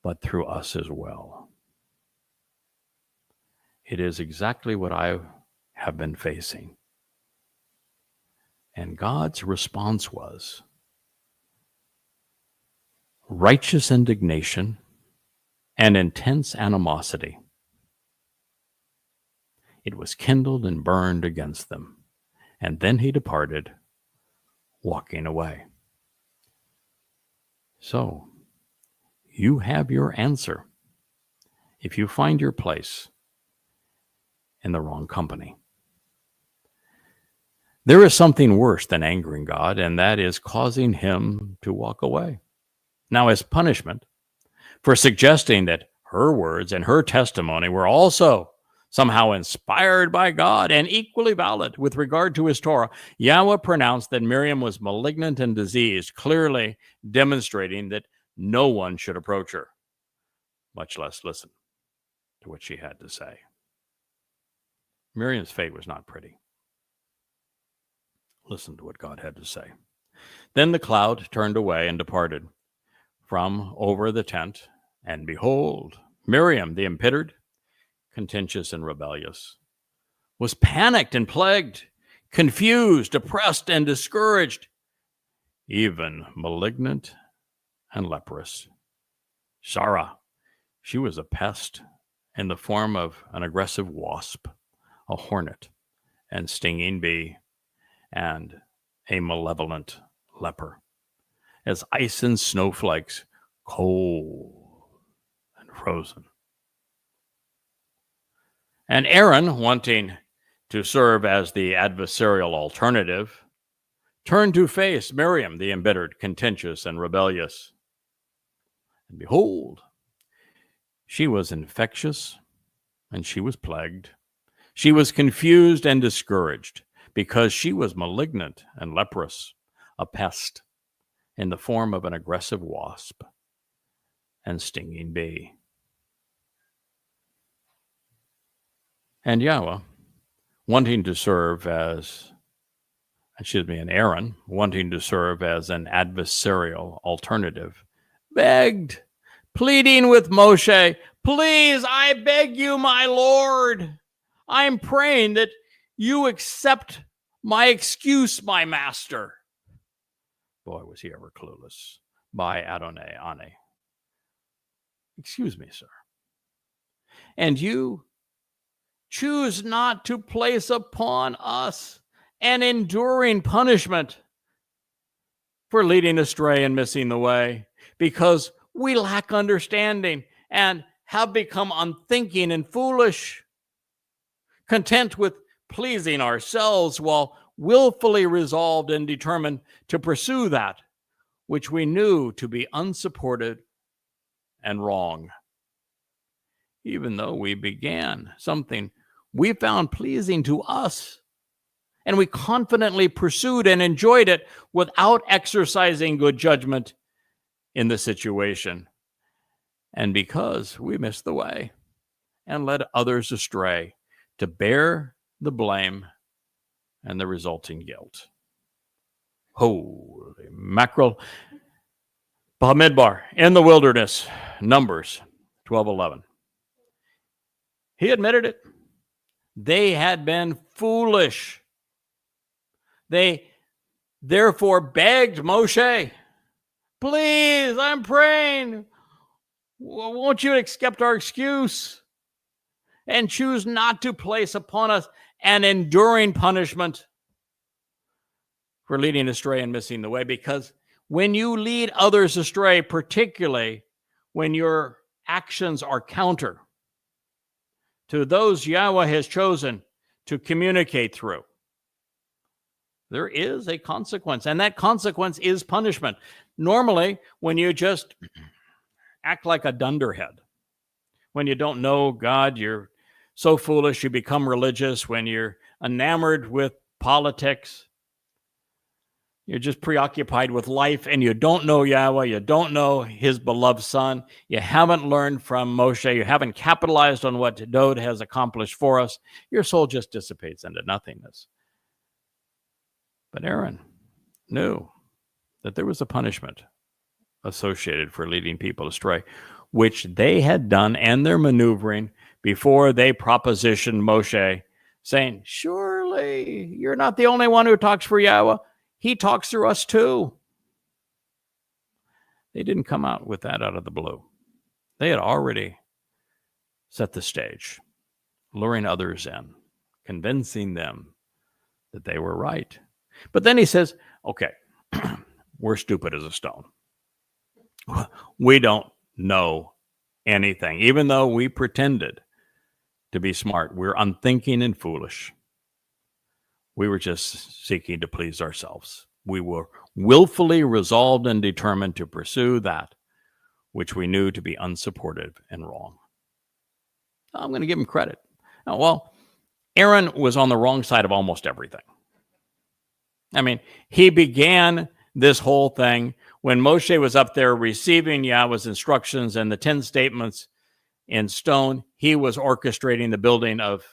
but through us as well. It is exactly what I have been facing. And God's response was righteous indignation and intense animosity. It was kindled and burned against them. And then he departed, walking away. So, you have your answer if you find your place in the wrong company. There is something worse than angering God, and that is causing him to walk away. Now, as punishment for suggesting that her words and her testimony were also somehow inspired by God and equally valid with regard to his Torah, Yahweh pronounced that Miriam was malignant and diseased, clearly demonstrating that no one should approach her, much less listen to what she had to say. Miriam's fate was not pretty. Listen to what God had to say. Then the cloud turned away and departed from over the tent, and behold, Miriam, the embittered, contentious, and rebellious, was panicked and plagued, confused, depressed, and discouraged, even malignant and leprous. Sarah, she was a pest in the form of an aggressive wasp, a hornet, and stinging bee, and a malevolent leper, as ice and snowflakes, cold and frozen. And Aaron, wanting to serve as the adversarial alternative, turned to face Miriam, the embittered, contentious, and rebellious. And behold, she was infectious and she was plagued. She was confused and discouraged because she was malignant and leprous, a pest in the form of an aggressive wasp and stinging bee. And Yahweh, wanting to serve as, and Aaron, wanting to serve as an adversarial alternative, begged, pleading with Moshe, please, I beg you, my Lord, I'm praying that you accept my excuse, my master. Boy, was he ever clueless. By Adonai Ane. Excuse me, sir. And you choose not to place upon us an enduring punishment for leading astray and missing the way, because we lack understanding and have become unthinking and foolish, content with pleasing ourselves while willfully resolved and determined to pursue that which we knew to be unsupported and wrong. Even though we began something we found pleasing to us, and we confidently pursued and enjoyed it without exercising good judgment in the situation, and because we missed the way and led others astray, to bear the blame and the resulting guilt. Holy mackerel. Bamidbar, in the wilderness, Numbers 12:11. He admitted it. They had been foolish. They therefore begged Moshe, please, I'm praying, won't you accept our excuse and choose not to place upon us an enduring punishment for leading astray and missing the way? Because when you lead others astray, particularly when your actions are counter to those Yahweh has chosen to communicate through, there is a consequence, and that consequence is punishment. Normally, when you just act like a dunderhead, when you don't know God, you're so foolish you become religious, when you're enamored with politics, you're just preoccupied with life, and you don't know Yahweh, you don't know his beloved son, you haven't learned from Moshe, you haven't capitalized on what Dod has accomplished for us, your soul just dissipates into nothingness. But Aaron knew that there was a punishment associated for leading people astray, which they had done and their maneuvering before they propositioned Moshe, saying, surely you're not the only one who talks for Yahweh. He talks through us too. They didn't come out with that out of the blue. They had already set the stage, luring others in, convincing them that they were right. But then he says, okay, we're stupid as a stone. We don't know anything. Even though we pretended to be smart, we're unthinking and foolish. We were just seeking to please ourselves. We were willfully resolved and determined to pursue that which we knew to be unsupportive and wrong. I'm going to give him credit. Well, Aaron was on the wrong side of almost everything. I mean, he began this whole thing when Moshe was up there receiving Yahweh's instructions and the 10 statements in stone. He was orchestrating the building of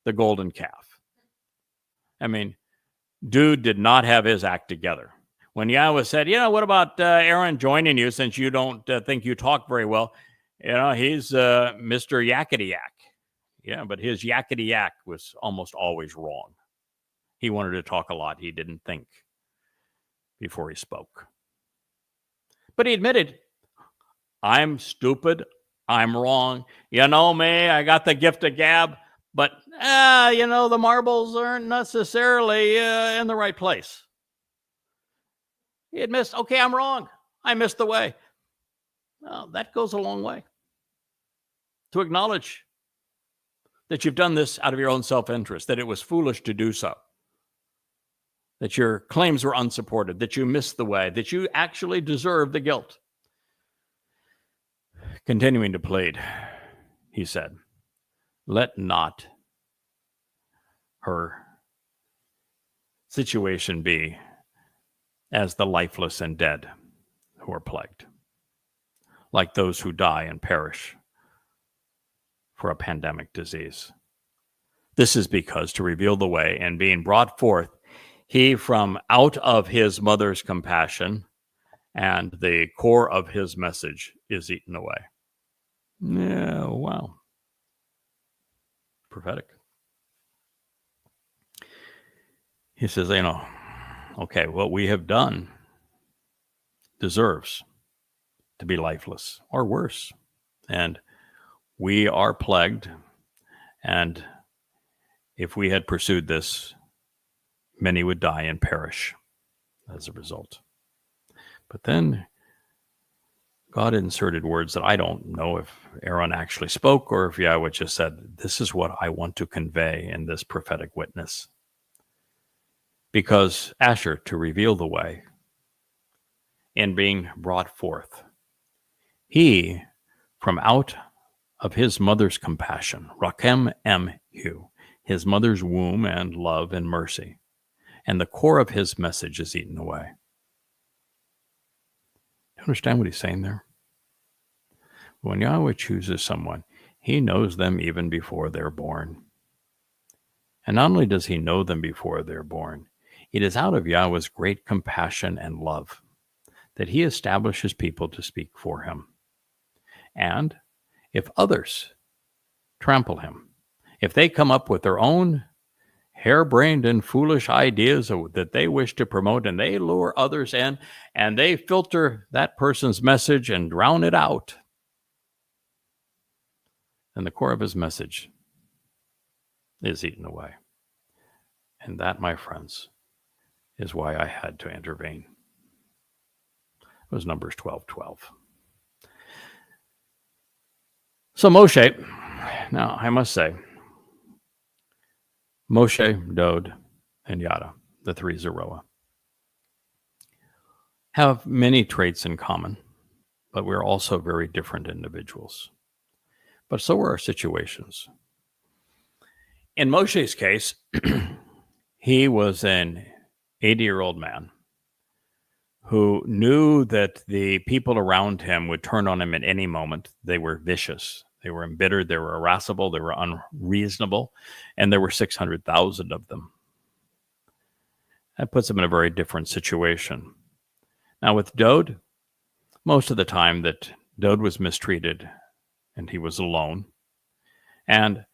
the golden calf. I mean, dude did not have his act together. When Yahweh said, what about Aaron joining you since you don't think you talk very well? He's Mr. Yakety Yak. Yeah, but his yakety yak was almost always wrong. He wanted to talk a lot. He didn't think before he spoke. But he admitted, I'm stupid. I'm wrong. You know me, I got the gift of gab, but, the marbles aren't necessarily in the right place. He admits, okay, I'm wrong. I missed the way. Well, that goes a long way. To acknowledge that you've done this out of your own self-interest, that it was foolish to do so, that your claims were unsupported, that you missed the way, that you actually deserve the guilt. Continuing to plead, he said, let not her situation be as the lifeless and dead who are plagued, like those who die and perish for a pandemic disease. This is because to reveal the way and being brought forth, he from out of his mother's compassion and the core of his message is eaten away. Yeah, wow. Prophetic. He says, okay, what we have done deserves to be lifeless or worse. And we are plagued. And if we had pursued this, many would die and perish as a result. But then God inserted words that I don't know if Aaron actually spoke or if Yahweh just said, this is what I want to convey in this prophetic witness. Because Asher, to reveal the way in being brought forth, he from out of his mother's compassion, Rakem Hu, his mother's womb and love and mercy, and the core of his message is eaten away. You understand what he's saying there? When Yahweh chooses someone, he knows them even before they're born. And not only does he know them before they're born, it is out of Yahweh's great compassion and love that he establishes people to speak for him. And if others trample him, if they come up with their own harebrained and foolish ideas that they wish to promote and they lure others in and they filter that person's message and drown it out, then the core of his message is eaten away. And that, my friends, is why I had to intervene. It was Numbers 12:12. So Moshe, now I must say, Moshe, Dod, and Yada, the three Zeroah, have many traits in common, but we're also very different individuals. But so are our situations. In Moshe's case, he was an 80-year-old man who knew that the people around him would turn on him at any moment. They were vicious. They were embittered. They were irascible. They were unreasonable. And there were 600,000 of them. That puts him in a very different situation. Now with Dod, most of the time that Dod was mistreated and he was alone. And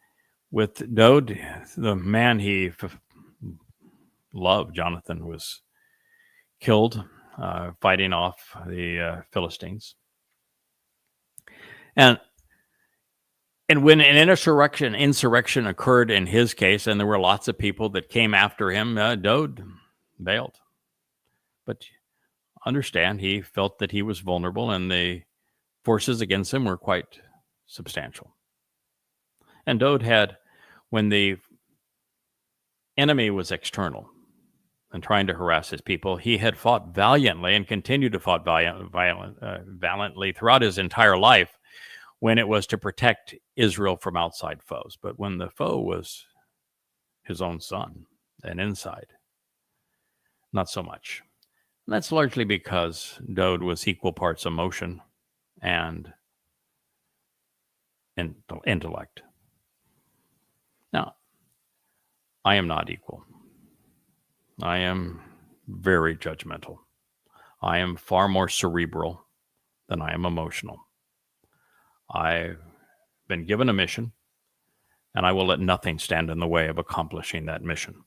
with Dod, the man he loved, Jonathan, was killed fighting off the Philistines. And when an insurrection occurred in his case, and there were lots of people that came after him, Dod bailed. But understand, he felt that he was vulnerable, and the forces against him were quite substantial. And Dod had, when the enemy was external and trying to harass his people, he had fought valiantly and continued to fight valiantly throughout his entire life when it was to protect Israel from outside foes. But when the foe was his own son and inside, not so much. And that's largely because Dod was equal parts emotion and intellect. Now, I am not equal. I am very judgmental. I am far more cerebral than I am emotional. I've been given a mission, and I will let nothing stand in the way of accomplishing that mission.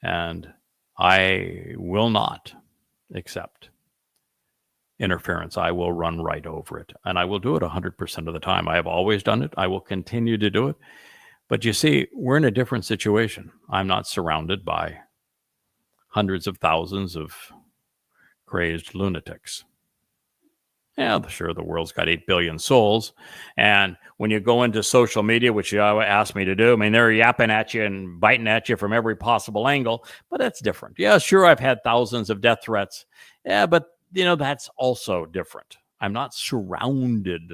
And I will not accept interference. I will run right over it. And I will do it 100% of the time. I have always done it. I will continue to do it. But you see, we're in a different situation. I'm not surrounded by hundreds of thousands of crazed lunatics. Yeah, sure, the world's got 8 billion souls. And when you go into social media, which you asked me to do, I mean, they're yapping at you and biting at you from every possible angle, but that's different. Yeah, sure, I've had thousands of death threats. Yeah, but, that's also different. I'm not surrounded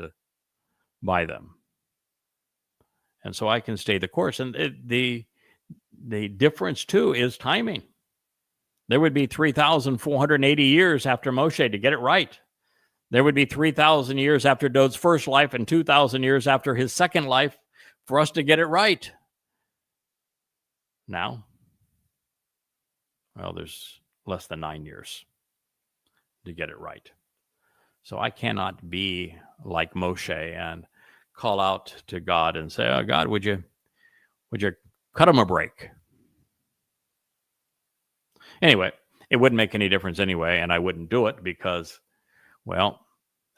by them. And so I can stay the course. And the difference, too, is timing. There would be 3,480 years after Moshe to get it right. There would be 3,000 years after Dod's first life and 2,000 years after his second life for us to get it right. Now, well, there's less than 9 years to get it right. So I cannot be like Moshe and call out to God and say, "Oh, God, would you cut him a break?" Anyway, it wouldn't make any difference anyway, and I wouldn't do it because, well,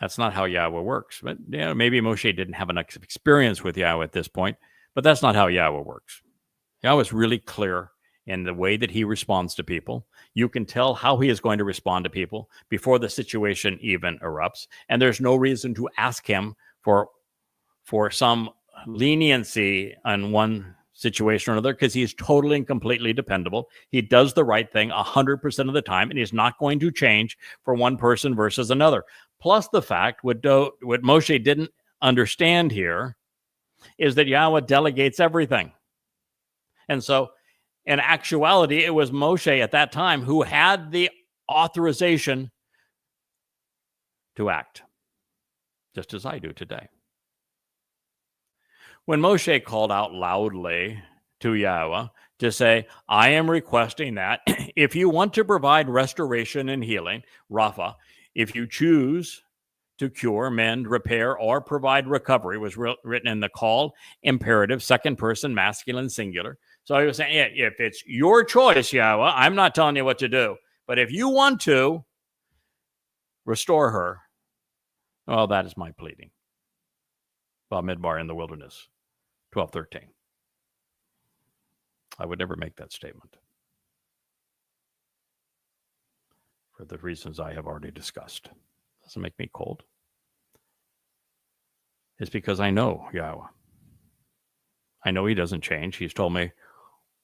that's not how Yahweh works. But maybe Moshe didn't have enough experience with Yahweh at this point, but that's not how Yahweh works. Yahweh is really clear in the way that he responds to people. You can tell how he is going to respond to people before the situation even erupts, and there's no reason to ask him for some leniency on one situation or another, because he is totally and completely dependable. He does the right thing 100% of the time, and he's not going to change for one person versus another. Plus the fact, what Moshe didn't understand here is that Yahweh delegates everything. And so, in actuality, it was Moshe at that time who had the authorization to act, just as I do today. When Moshe called out loudly to Yahweh to say, "I am requesting that if you want to provide restoration and healing, Rapha, if you choose to cure, mend, repair, or provide recovery," was written in the call, imperative, second person, masculine, singular. So he was saying, yeah, if it's your choice, Yahweh, I'm not telling you what to do, but if you want to restore her, well, that is my pleading. Midbar in the wilderness, 12:13. I would never make that statement for the reasons I have already discussed. It doesn't make me cold. It's because I know Yahweh. I know he doesn't change. He's told me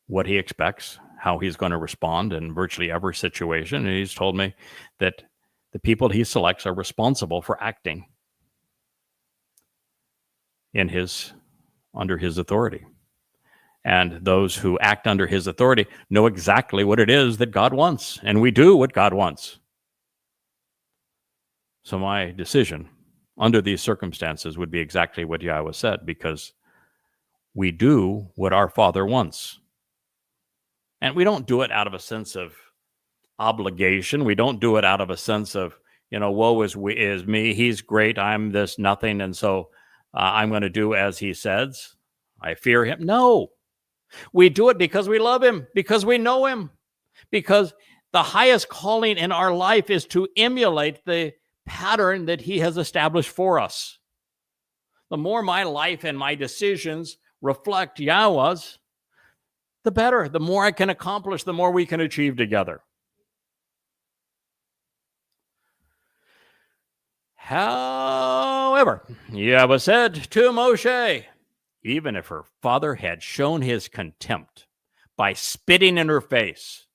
what he expects, how he's going to respond in virtually every situation. And he's told me that the people he selects are responsible for acting under his authority. And those who act under his authority know exactly what it is that God wants. And we do what God wants. So my decision under these circumstances would be exactly what Yahweh said, because we do what our Father wants. And we don't do it out of a sense of obligation. We don't do it out of a sense of, woe is me, he's great, I'm this nothing, and so I'm going to do as he says. I fear him. No. We do it because we love him, because we know him, because the highest calling in our life is to emulate the pattern that he has established for us. The more my life and my decisions reflect Yahweh's, the better. The more I can accomplish, the more we can achieve together. However, Yahweh said to Moshe, even if her father had shown his contempt by spitting in her face,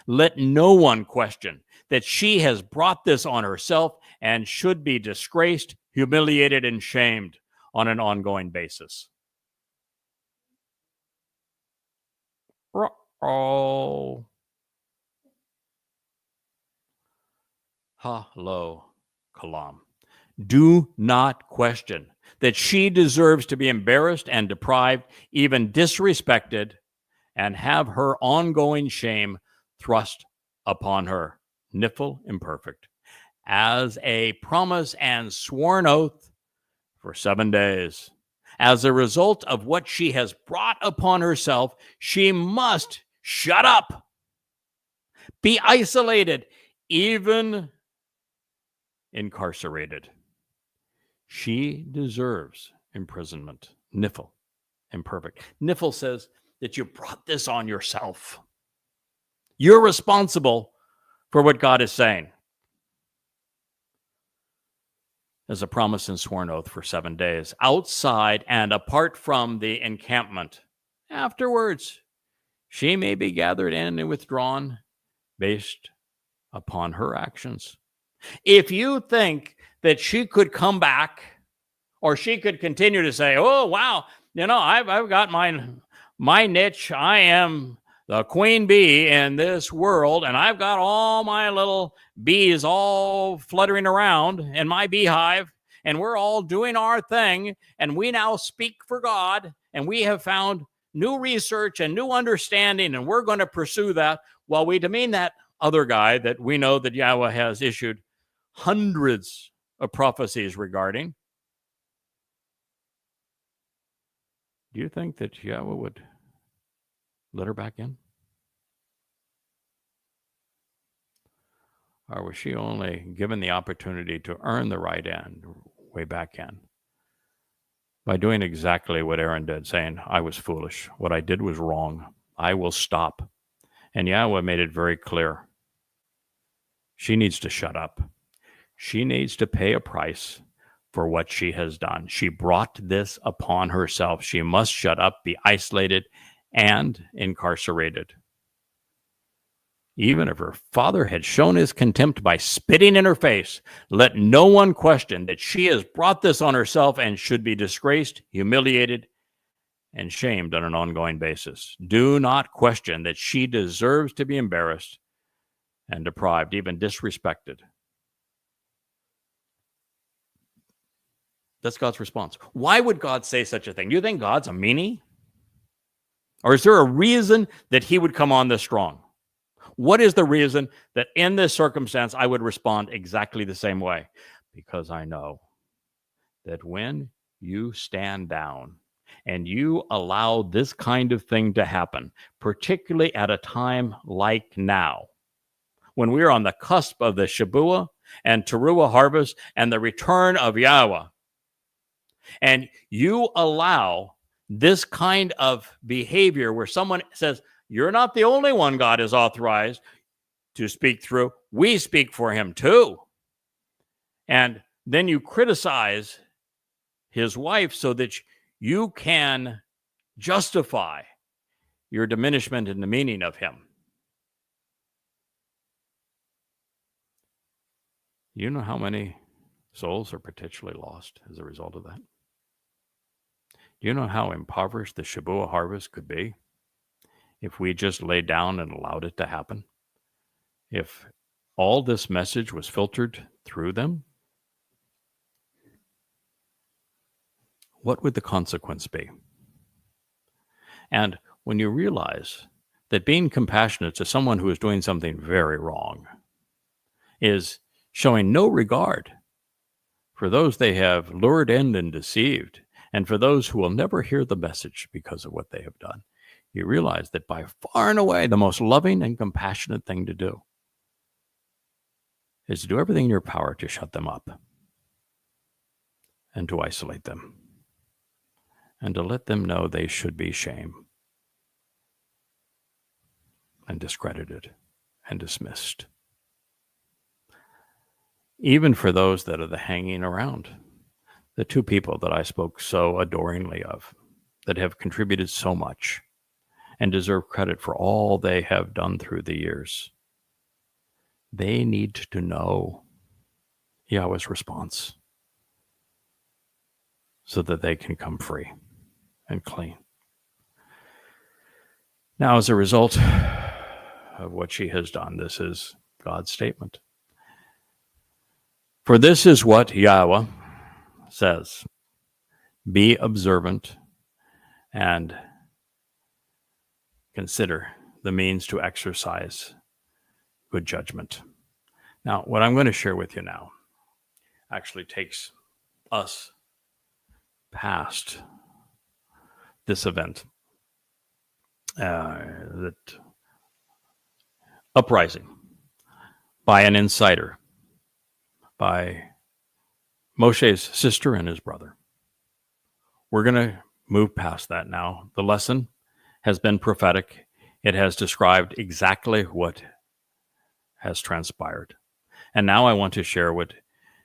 let no one question that she has brought this on herself and should be disgraced, humiliated, and shamed on an ongoing basis. Oh. Halo kalam. Do not question that she deserves to be embarrassed and deprived, even disrespected, and have her ongoing shame thrust upon her, nifl imperfect, as a promise and sworn oath for 7 days. As a result of what she has brought upon herself, she must shut up be isolated, even incarcerated. She deserves imprisonment. Niffle, imperfect. Niffle says that you brought this on yourself. You're responsible for what God is saying. As a promise and sworn oath for 7 days, outside and apart from the encampment. Afterwards, she may be gathered in and withdrawn based upon her actions. If you think that she could come back, or she could continue to say, oh, wow, I've got my niche. I am the queen bee in this world, and I've got all my little bees all fluttering around in my beehive, and we're all doing our thing, and we now speak for God, and we have found new research and new understanding, and we're going to pursue that, while we demean that other guy that we know that Yahweh has issued hundreds of prophecies regarding. Do you think that Yahweh would let her back in? Or was she only given the opportunity to earn the right end way back in by doing exactly what Aaron did, saying, I was foolish. What I did was wrong. I will stop. And Yahweh made it very clear. She needs to shut up. She needs to pay a price for what she has done. She brought this upon herself. She must shut up, be isolated, and incarcerated. Even if her father had shown his contempt by spitting in her face, let no one question that she has brought this on herself and should be disgraced, humiliated, and shamed on an ongoing basis. Do not question that she deserves to be embarrassed and deprived, even disrespected. That's God's response. Why would God say such a thing? Do you think God's a meanie? Or is there a reason that he would come on this strong? What is the reason that in this circumstance I would respond exactly the same way? Because I know that when you stand down and you allow this kind of thing to happen, particularly at a time like now, when we are on the cusp of the Shabbat and Towrah harvest and the return of Yahweh, and you allow this kind of behavior where someone says, you're not the only one God is authorized to speak through. We speak for him too. And then you criticize his wife so that you can justify your diminishment in the meaning of him. You know how many souls are potentially lost as a result of that? Do you know how impoverished the Shabbat harvest could be if we just laid down and allowed it to happen? If all this message was filtered through them, what would the consequence be? And when you realize that being compassionate to someone who is doing something very wrong is showing no regard for those they have lured in and deceived, and for those who will never hear the message because of what they have done, you realize that by far and away the most loving and compassionate thing to do is to do everything in your power to shut them up and to isolate them and to let them know they should be shamed and discredited and dismissed. Even for those that are the hanging around, the two people that I spoke so adoringly of, that have contributed so much and deserve credit for all they have done through the years, they need to know Yahweh's response so that they can come free and clean. Now, as a result of what she has done, this is God's statement. For this is what Yahweh says: be observant and consider the means to exercise good judgment. Now, what I'm going to share with you now actually takes us past this event that uprising by an insider, by Moshe's sister and his brother. We're going to move past that now. The lesson has been prophetic. It has described exactly what has transpired. And now I want to share what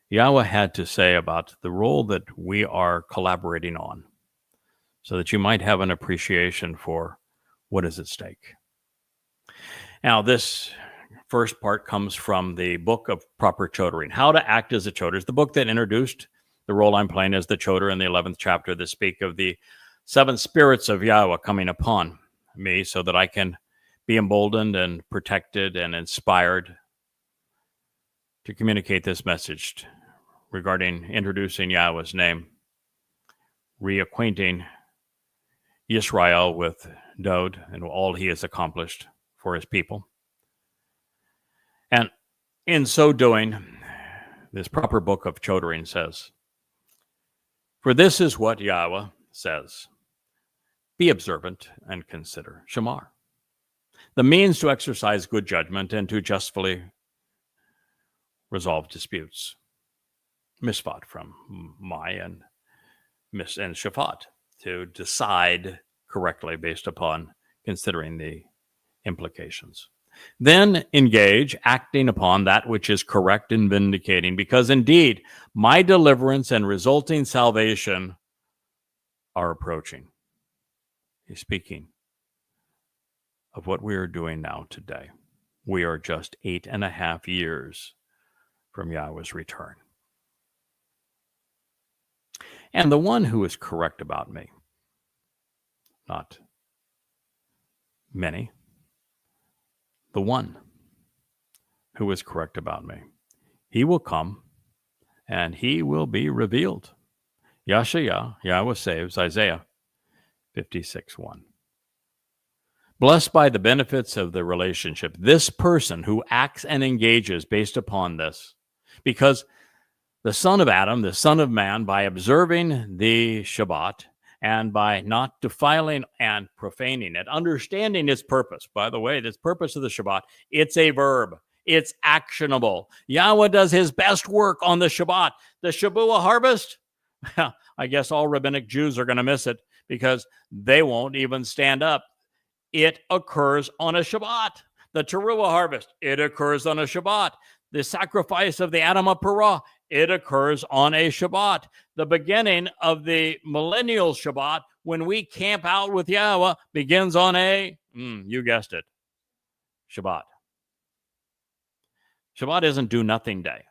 Yahweh had to say about the role that we are collaborating on, so that you might have an appreciation for what is at stake. Now, this first part comes from the book of proper chodering, How to Act as a Choder. It's the book that introduced the role I'm playing as the choder in the 11th chapter that speak of the 7 spirits of Yahweh coming upon me so that I can be emboldened and protected and inspired to communicate this message regarding introducing Yahweh's name, reacquainting Israel with Dod and all he has accomplished for his people. And in so doing, this proper book of chodering says, "For this is what Yahweh says, be observant and consider Shamar, the means to exercise good judgment and to justly resolve disputes." Mishpat from Mai and Shaphat, to decide correctly based upon considering the implications. Then engage, acting upon that which is correct and vindicating, because indeed my deliverance and resulting salvation are approaching. He's speaking of what we are doing now today. We are just 8.5 years from Yahweh's return. And the one who is correct about me, not many, the one who is correct about me, he will come and he will be revealed. Yashayah, Yahweh saves, Isaiah 56:1. Blessed by the benefits of the relationship, this person who acts and engages based upon this, because the son of Adam, the son of man, by observing the Shabbat and by not defiling and profaning it, understanding its purpose. By the way, this purpose of the Shabbat, it's a verb. It's actionable. Yahweh does his best work on the Shabbat. The Shabuah harvest, I guess all rabbinic Jews are going to miss it because they won't even stand up. It occurs on a Shabbat. The Towrah harvest, it occurs on a Shabbat. The sacrifice of the Adam of Perah, it occurs on a Shabbat. The beginning of the millennial Shabbat, when we camp out with Yahweh, begins on a, you guessed it, Shabbat. Shabbat isn't do nothing day.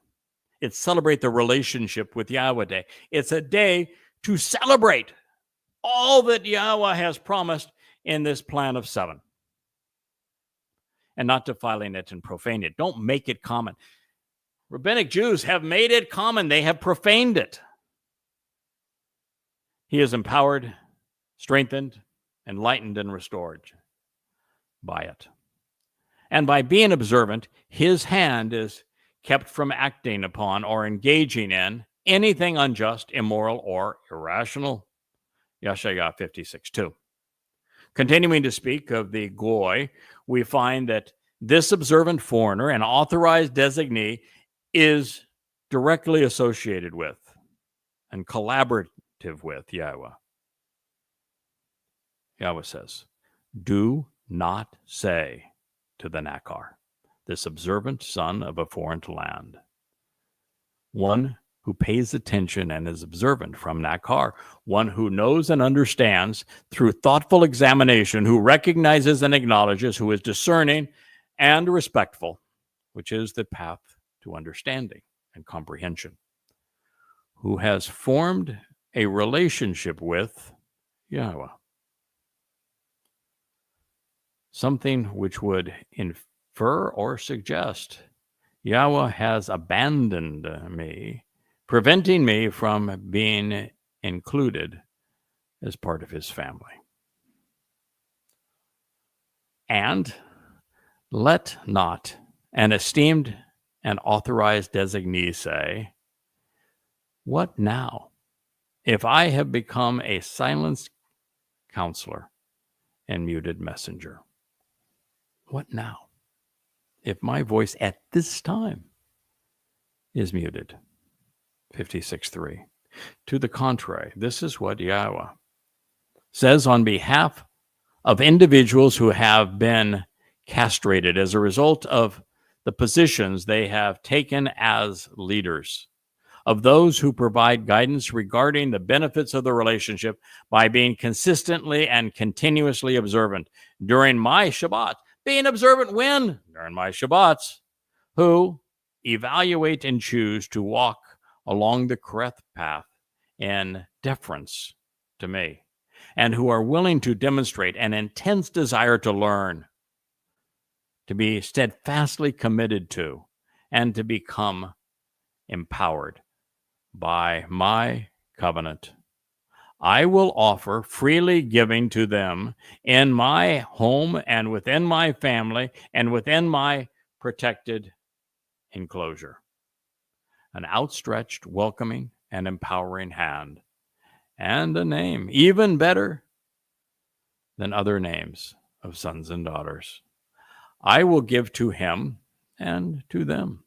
It's celebrate the relationship with Yahweh day. It's a day to celebrate all that Yahweh has promised in this plan of 7. And not defiling it and profane it. Don't make it common. Rabbinic Jews have made it common. They have profaned it. He is empowered, strengthened, enlightened, and restored by it. And by being observant, his hand is kept from acting upon or engaging in anything unjust, immoral, or irrational. Yashayah 56:2. Continuing to speak of the Goy, we find that this observant foreigner, an authorized designee, is directly associated with and collaborative with Yahweh. Yahweh says, do not say to the Nakar, this observant son of a foreign land, one who pays attention and is observant from Nakar, one who knows and understands through thoughtful examination, who recognizes and acknowledges, who is discerning and respectful, which is the path to understanding and comprehension, who has formed a relationship with Yahweh. Something which would infer or suggest Yahweh has abandoned me, preventing me from being included as part of his family. And let not an esteemed and authorized designee say, what now, if I have become a silenced counselor and muted messenger? What now? if my voice at this time is muted. 56:3. To the contrary, this is what Yahowah says on behalf of individuals who have been castrated as a result of the positions they have taken as leaders, of those who provide guidance regarding the benefits of the relationship by being consistently and continuously observant during my Shabbat. Being observant when? During my Shabbats. Who evaluate and choose to walk along the correct path in deference to me, and who are willing to demonstrate an intense desire to learn, to be steadfastly committed to, and to become empowered by my covenant. I will offer freely giving to them in my home and within my family and within my protected enclosure. An outstretched, welcoming, and empowering hand, and a name even better than other names of sons and daughters. I will give to him and to them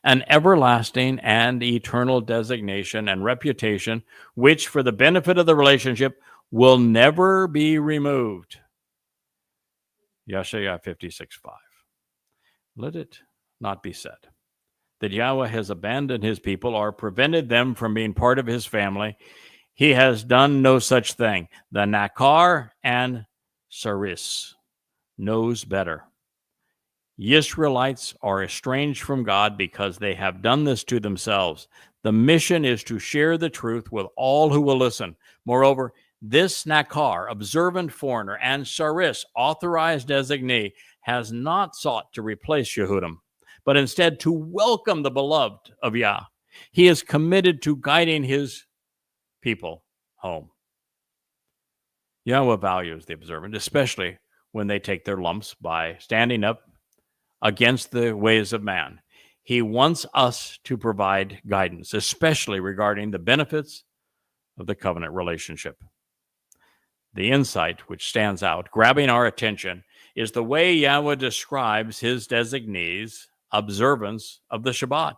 an everlasting and eternal designation and reputation, which for the benefit of the relationship will never be removed. Yeshaya 56:5. Let it not be said that Yahweh has abandoned his people or prevented them from being part of his family. He has done no such thing. The Nakar and Saris knows better. Israelites are estranged from God because they have done this to themselves. The mission is to share the truth with all who will listen. Moreover, this Nakar, observant foreigner, and Saris, authorized designee, has not sought to replace Yehudim, but instead to welcome the beloved of Yah. He is committed to guiding his people home. Yahweh values the observant, especially when they take their lumps by standing up against the ways of man. He wants us to provide guidance, especially regarding the benefits of the covenant relationship. The insight which stands out, grabbing our attention, is the way Yahweh describes his designees' observance of the Shabbat.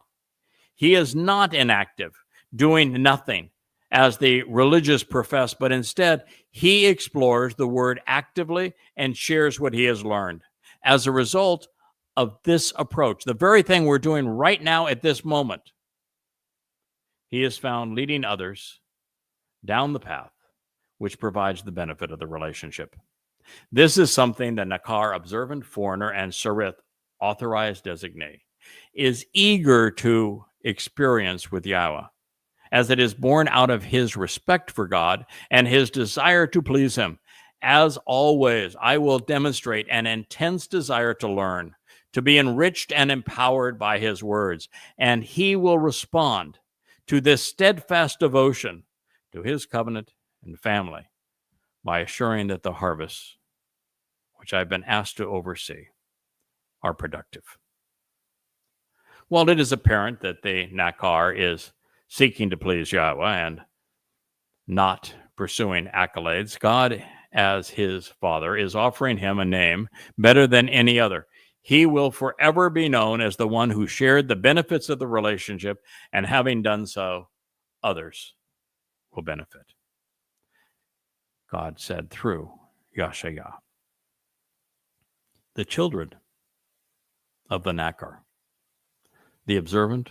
He is not inactive, doing nothing, as the religious profess, but instead he explores the word actively and shares what he has learned. As a result of this approach, the very thing we're doing right now at this moment, he is found leading others down the path which provides the benefit of the relationship. This is something the Nakar, observant foreigner, and Sarith, authorized designee, is eager to experience with Yahweh, as it is born out of his respect for God and his desire to please him. As always, I will demonstrate an intense desire to learn, to be enriched and empowered by his words, and he will respond to this steadfast devotion to his covenant and family by assuring that the harvests which I've been asked to oversee are productive. While it is apparent that the Nakar is seeking to please Yahweh and not pursuing accolades, God, as his father, is offering him a name better than any other. He will forever be known as the one who shared the benefits of the relationship, and having done so, others will benefit. God said through Yeshaya, the children of the Nakar, the observant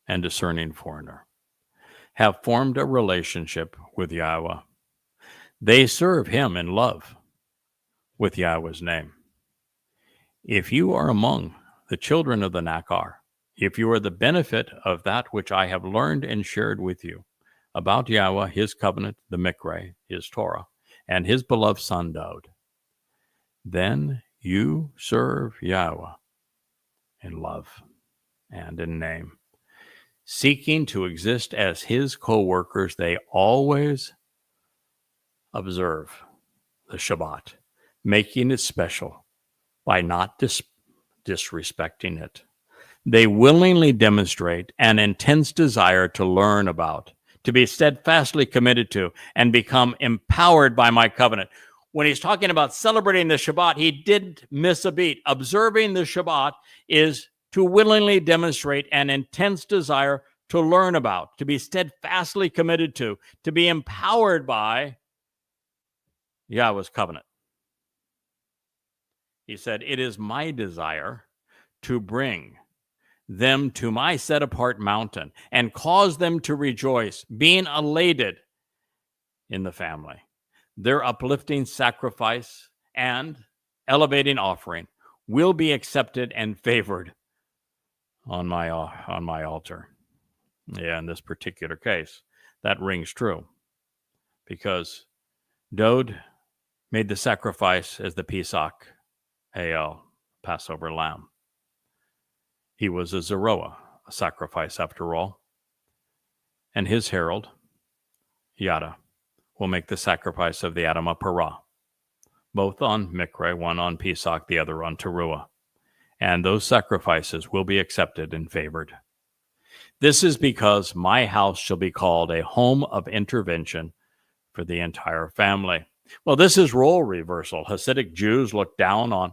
and discerning foreigner, have formed a relationship with Yahweh. They serve him in love with Yahweh's name. If you are among the children of the Nakar, if you are the benefit of that which I have learned and shared with you about Yahweh, his covenant, the Mikra, his Torah, and his beloved son Dod, then you serve Yahweh in love and in name. Seeking to exist as his co-workers, they always observe the Shabbat, making it special by not disrespecting it. They willingly demonstrate an intense desire to learn about, to be steadfastly committed to, and become empowered by my covenant, when he's talking about celebrating the Shabbat, he didn't miss a beat. Observing the Shabbat is to willingly demonstrate an intense desire to learn about, to be steadfastly committed to be empowered by Yahweh's covenant. He said, "It is my desire to bring them to my set-apart mountain and cause them to rejoice, being elated in the family. Their uplifting sacrifice and elevating offering will be accepted and favored on my altar." Yeah, in this particular case, that rings true because Dode made the sacrifice as the Pesach Passover lamb. He was a Zeroah, a sacrifice after all. And his herald, Yada, will make the sacrifice of the Adamah Parah, both on Mikre, one on Pesach, the other on Teruah. And those sacrifices will be accepted and favored. This is because my house shall be called a home of intervention for the entire family. Well, this is role reversal. Hasidic Jews look down on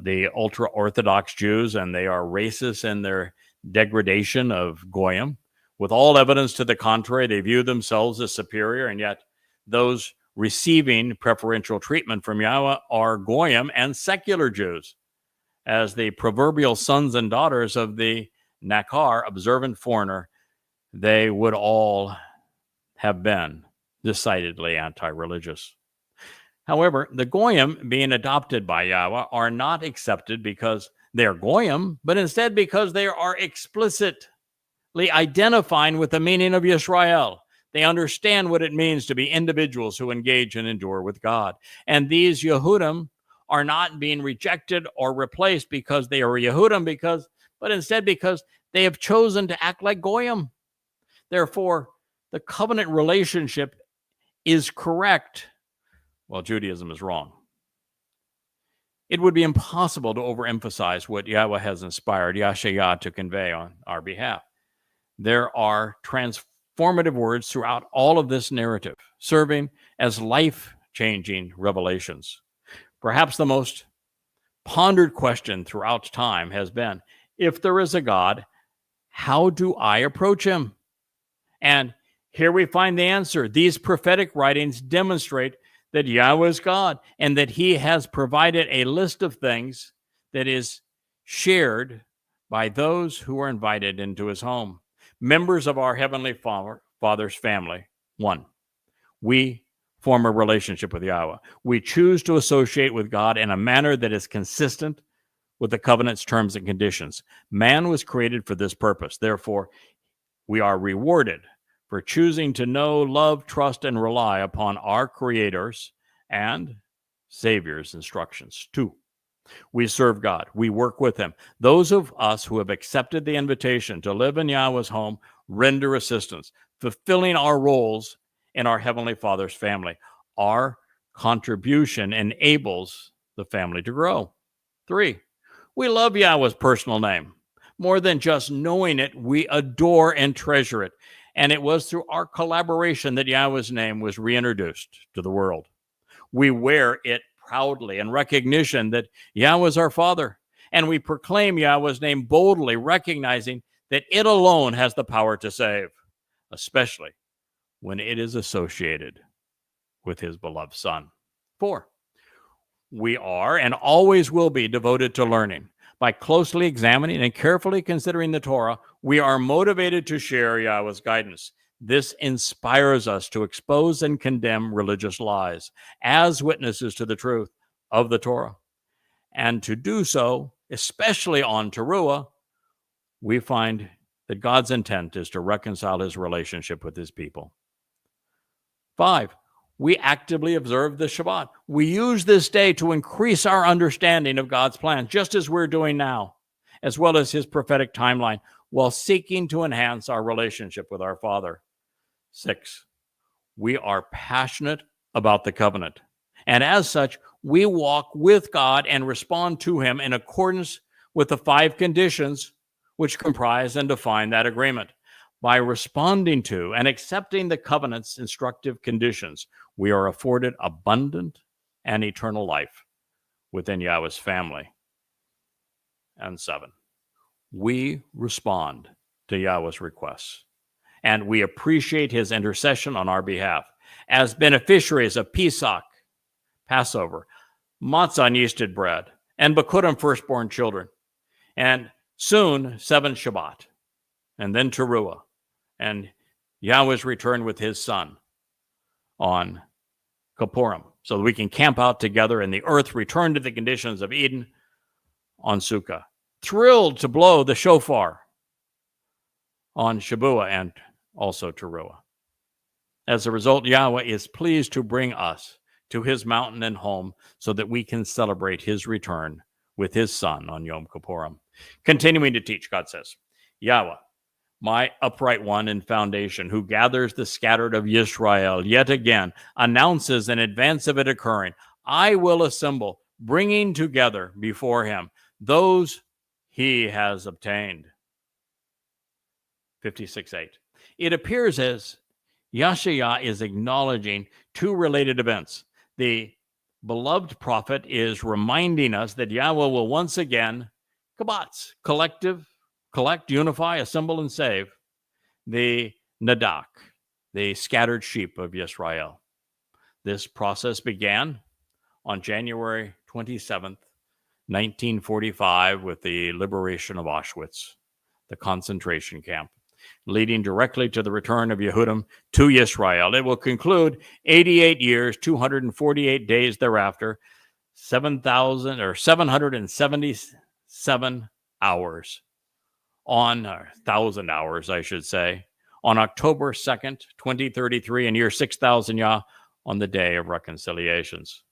the ultra-Orthodox Jews, and they are racist in their degradation of Goyim. With all evidence to the contrary, they view themselves as superior, and yet those receiving preferential treatment from Yahweh are Goyim and secular Jews, as the proverbial sons and daughters of the Nakar, observant foreigner. They would all have been decidedly anti-religious. However, the Goyim being adopted by Yahweh are not accepted because they are Goyim, but instead because they are explicitly identifying with the meaning of Yisrael. They understand what it means to be individuals who engage and endure with God. And these Yehudim are not being rejected or replaced because they are Yehudim, but instead because they have chosen to act like Goyim. Therefore, the covenant relationship is correct, while Judaism is wrong. It would be impossible to overemphasize what Yahweh has inspired Yashayah to convey on our behalf. There are transformative words throughout all of this narrative, serving as life-changing revelations. Perhaps the most pondered question throughout time has been, if there is a God, how do I approach him? And here we find the answer. These prophetic writings demonstrate that Yahweh is God and that he has provided a list of things that is shared by those who are invited into his home. Members of our Heavenly Father's family. 1, we form a relationship with Yahweh. We choose to associate with God in a manner that is consistent with the covenant's terms and conditions. Man was created for this purpose. Therefore, we are rewarded for choosing to know, love, trust, and rely upon our Creator's and Savior's instructions. 2, we serve God. We work with him. Those of us who have accepted the invitation to live in Yahweh's home render assistance, fulfilling our roles in our Heavenly Father's family. Our contribution enables the family to grow. 3, we love Yahweh's personal name. More than just knowing it, we adore and treasure it. And it was through our collaboration that Yahweh's name was reintroduced to the world. We wear it proudly in recognition that Yahweh is our Father. And we proclaim Yahweh's name boldly, recognizing that it alone has the power to save, especially when it is associated with his beloved Son. 4, we are and always will be devoted to learning. By closely examining and carefully considering the Torah, we are motivated to share Yahweh's guidance. This inspires us to expose and condemn religious lies as witnesses to the truth of the Torah. And to do so, especially on Teruah, we find that God's intent is to reconcile his relationship with his people. 5, we actively observe the Shabbat. We use this day to increase our understanding of God's plan, just as we're doing now, as well as his prophetic timeline, while seeking to enhance our relationship with our Father. 6, we are passionate about the covenant. And as such, we walk with God and respond to him in accordance with the 5 conditions which comprise and define that agreement. By responding to and accepting the covenant's instructive conditions, we are afforded abundant and eternal life within Yahweh's family. And 7, we respond to Yahweh's requests, and we appreciate his intercession on our behalf as beneficiaries of Pesach, Passover, matzah and yeasted bread, and Bikurim, firstborn children, and soon 7 Shabbat, and then Towrah, and Yahweh's return with his son on Kippurim, so that we can camp out together and the earth return to the conditions of Eden on Sukkah. Thrilled to blow the shofar on Shabuah and also Towrah. As a result, Yahweh is pleased to bring us to his mountain and home so that we can celebrate his return with his son on Yom Kippurim. Continuing to teach, God says, Yahweh, my upright one and foundation, who gathers the scattered of Yisrael, yet again announces in advance of it occurring, I will assemble, bringing together before him those he has obtained. 56:8. It appears as Yashayah is acknowledging 2 related events. The beloved prophet is reminding us that Yahweh will once again kabatz, collect, unify, assemble, and save the Nadak, the scattered sheep of Yisrael. This process began on January 27th, 1945, with the liberation of Auschwitz, the concentration camp, leading directly to the return of Yehudim to Yisrael. It will conclude 88 years, 248 days thereafter, 777 hours on 1,000 hours, I should say, on October 2nd, 2033, in year 6000 Yah, on the day of reconciliations.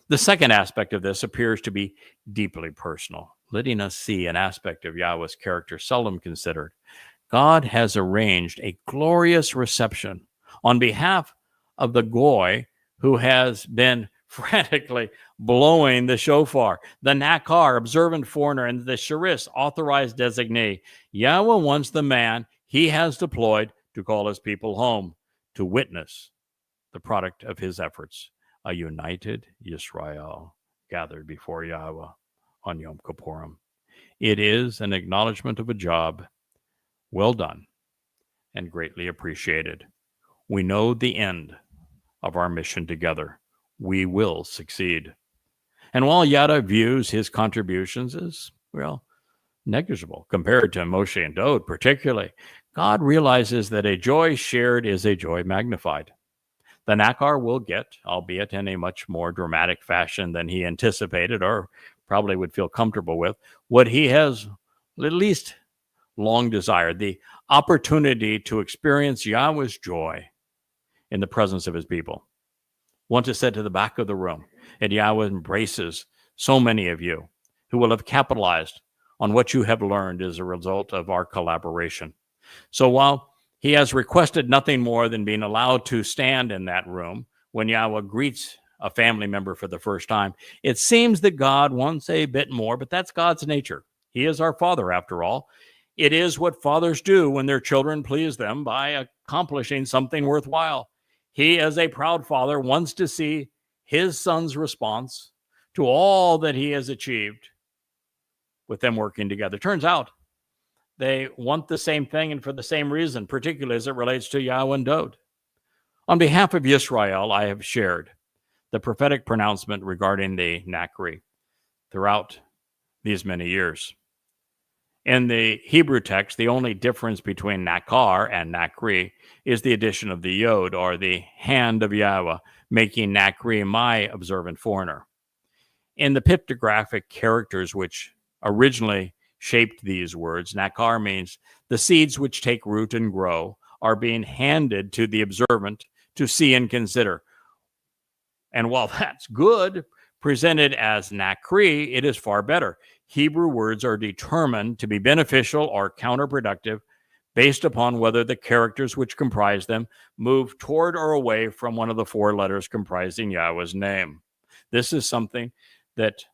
The second aspect of this appears to be deeply personal, letting us see an aspect of Yahweh's character seldom considered. God has arranged a glorious reception on behalf of the Goy who has been frantically blowing the shofar, the Nakar, observant foreigner, and the Sharis, authorized designee. Yahweh wants the man he has deployed to call his people home, to witness the product of his efforts, a united Yisrael gathered before Yahweh on Yom Kippurim. It is an acknowledgement of a job well done and greatly appreciated. We know the end of our mission together. We will succeed. And while Yada views his contributions as, negligible compared to Moshe and Dod particularly, God realizes that a joy shared is a joy magnified. The Nakar will get, albeit in a much more dramatic fashion than he anticipated or probably would feel comfortable with, what he has at least long desired, the opportunity to experience Yahweh's joy in the presence of his people. Want to sit to the back of the room, and Yahweh embraces so many of you who will have capitalized on what you have learned as a result of our collaboration. So while he has requested nothing more than being allowed to stand in that room when Yahweh greets a family member for the first time, it seems that God wants a bit more, but that's God's nature. He is our Father, after all. It is what fathers do when their children please them by accomplishing something worthwhile. He, as a proud father, wants to see his son's response to all that he has achieved with them working together. Turns out they want the same thing and for the same reason, particularly as it relates to Yahweh and Dod. On behalf of Yisrael, I have shared the prophetic pronouncement regarding the Nakri throughout these many years. In the Hebrew text, the only difference between Nakar and Nakri is the addition of the Yod, or the hand of Yahweh, making Nakri my observant foreigner. In the pictographic characters which originally shaped these words, Nakar means the seeds which take root and grow are being handed to the observant to see and consider. And while that's good, presented as Nakri, it is far better. Hebrew words are determined to be beneficial or counterproductive based upon whether the characters which comprise them move toward or away from one of the 4 letters comprising Yahweh's name. This is something that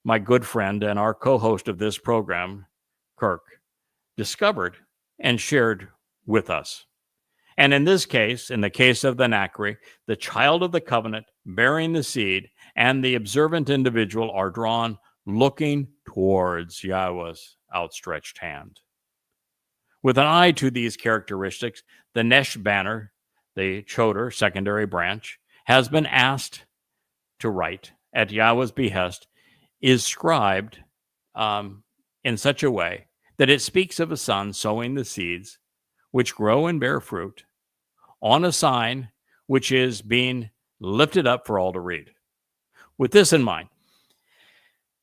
my good friend and our co-host of this program, Kirk, discovered and shared with us. And in this case, in the case of the Nakri, the child of the covenant bearing the seed and the observant individual are drawn looking towards Yahweh's outstretched hand. With an eye to these characteristics, the Nesh banner, the Choder secondary branch, has been asked to write at Yahweh's behest, is scribed in such a way that it speaks of a son sowing the seeds which grow and bear fruit on a sign which is being lifted up for all to read. With this in mind,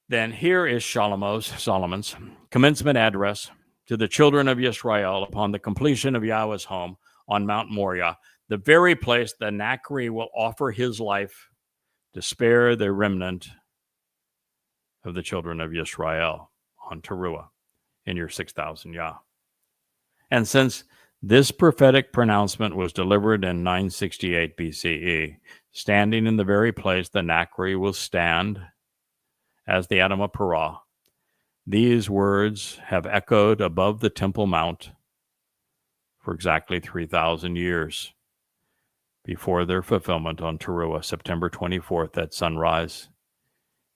then here is Solomon's commencement address to the children of Yisrael upon the completion of Yahweh's home on Mount Moriah, the very place the Nachri will offer his life to spare the remnant of the children of Yisrael on Towrah in your 6,000 Yah. And since this prophetic pronouncement was delivered in 968 BCE, standing in the very place the Nachri will stand as the Adamah Parah, these words have echoed above the Temple Mount for exactly 3,000 years before their fulfillment on Towrah, September 24th at sunrise,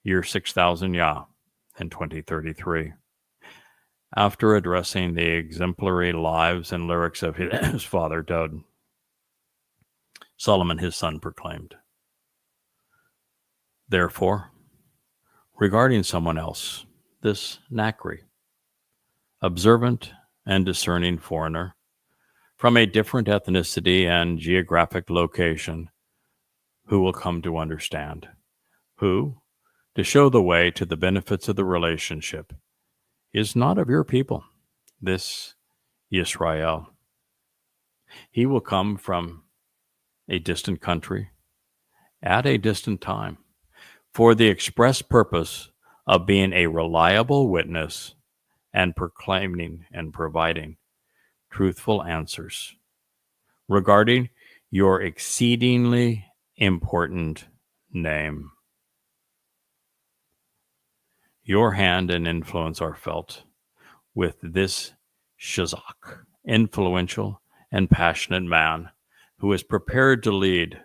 year 6,000 Yah in 2033. After addressing the exemplary lives and lyrics of his father, Dod, Solomon, his son, proclaimed, "Therefore, regarding someone else, this Nachri, observant and discerning foreigner, from a different ethnicity and geographic location, who will come to understand, who, to show the way to the benefits of the relationship, is not of your people, this Yisrael. He will come from a distant country at a distant time for the express purpose of being a reliable witness and proclaiming and providing truthful answers regarding your exceedingly important name. Your hand and influence are felt with this Shazak, influential and passionate man who is prepared to lead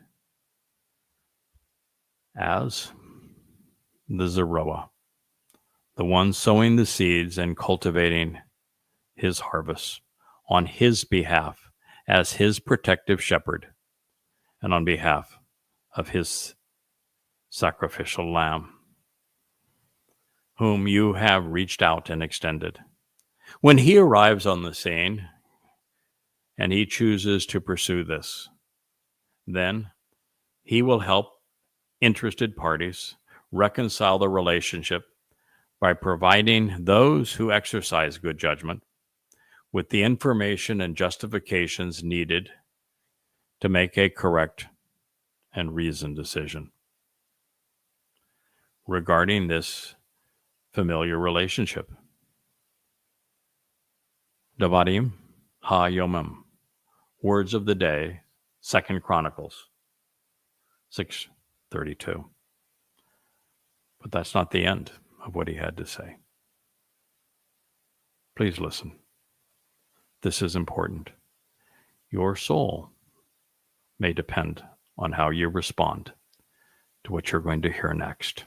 as the Zeroah, the one sowing the seeds and cultivating his harvest on his behalf as his protective shepherd and on behalf of his sacrificial lamb, whom you have reached out and extended. When he arrives on the scene and he chooses to pursue this, then he will help interested parties reconcile the relationship by providing those who exercise good judgment with the information and justifications needed to make a correct and reasoned decision regarding this familiar relationship. Davadim ha-yomim, words of the day, 2 Chronicles 6:32. But that's not the end of what he had to say. Please listen. This is important. Your soul may depend on how you respond to what you're going to hear next.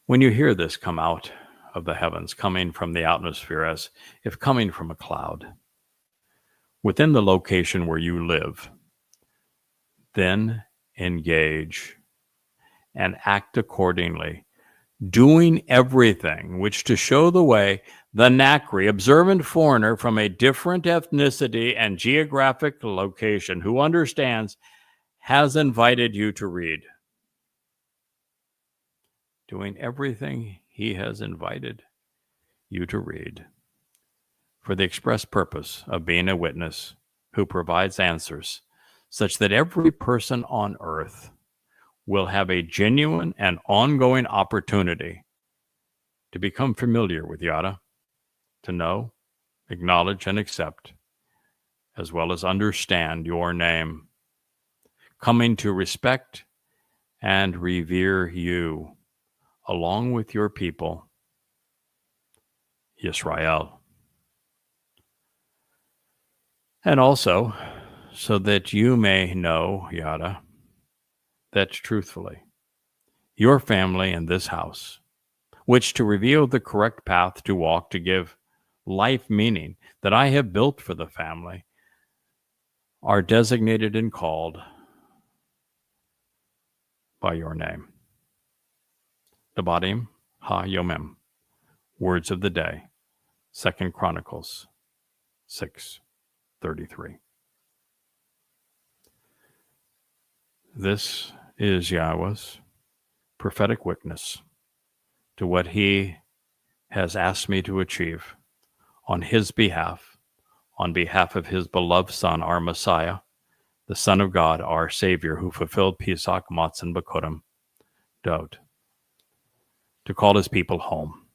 When you hear this come out of the heavens, coming from the atmosphere as if coming from a cloud, within the location where you live, then engage and act accordingly, doing everything which to show the way the Nachri, observant foreigner from a different ethnicity and geographic location who understands, has invited you to read. Doing everything he has invited you to read for the express purpose of being a witness who provides answers such that every person on earth will have a genuine and ongoing opportunity to become familiar with Yada, to know, acknowledge, and accept, as well as understand your name, coming to respect and revere you along with your people, Yisrael. And also, so that you may know, Yada, That's truthfully your family in this house, which to reveal the correct path to walk to give life meaning that I have built for the family, are designated and called by your name. Debatim ha-yomim, words of the day, 2 Chronicles 6:33. This is Yahweh's prophetic witness to what he has asked me to achieve on his behalf, on behalf of his beloved Son, our Messiah, the Son of God, our Savior, who fulfilled Pesach, Matzon, Bekurim, Dod, to call his people home,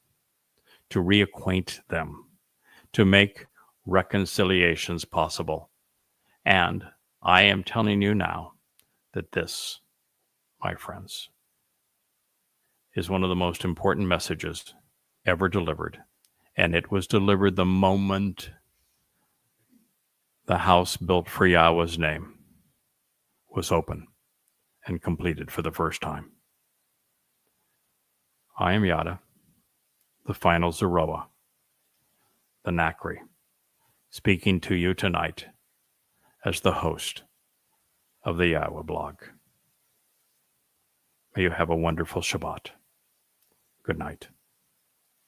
to reacquaint them, to make reconciliations possible. And I am telling you now that this, my friends, is one of the most important messages ever delivered. And it was delivered the moment the house built for Yahweh's name was open and completed for the first time. I am Yada, the final Zeroah, the Nakri, speaking to you tonight as the host of the Yahweh blog. May you have a wonderful Shabbat. Good night.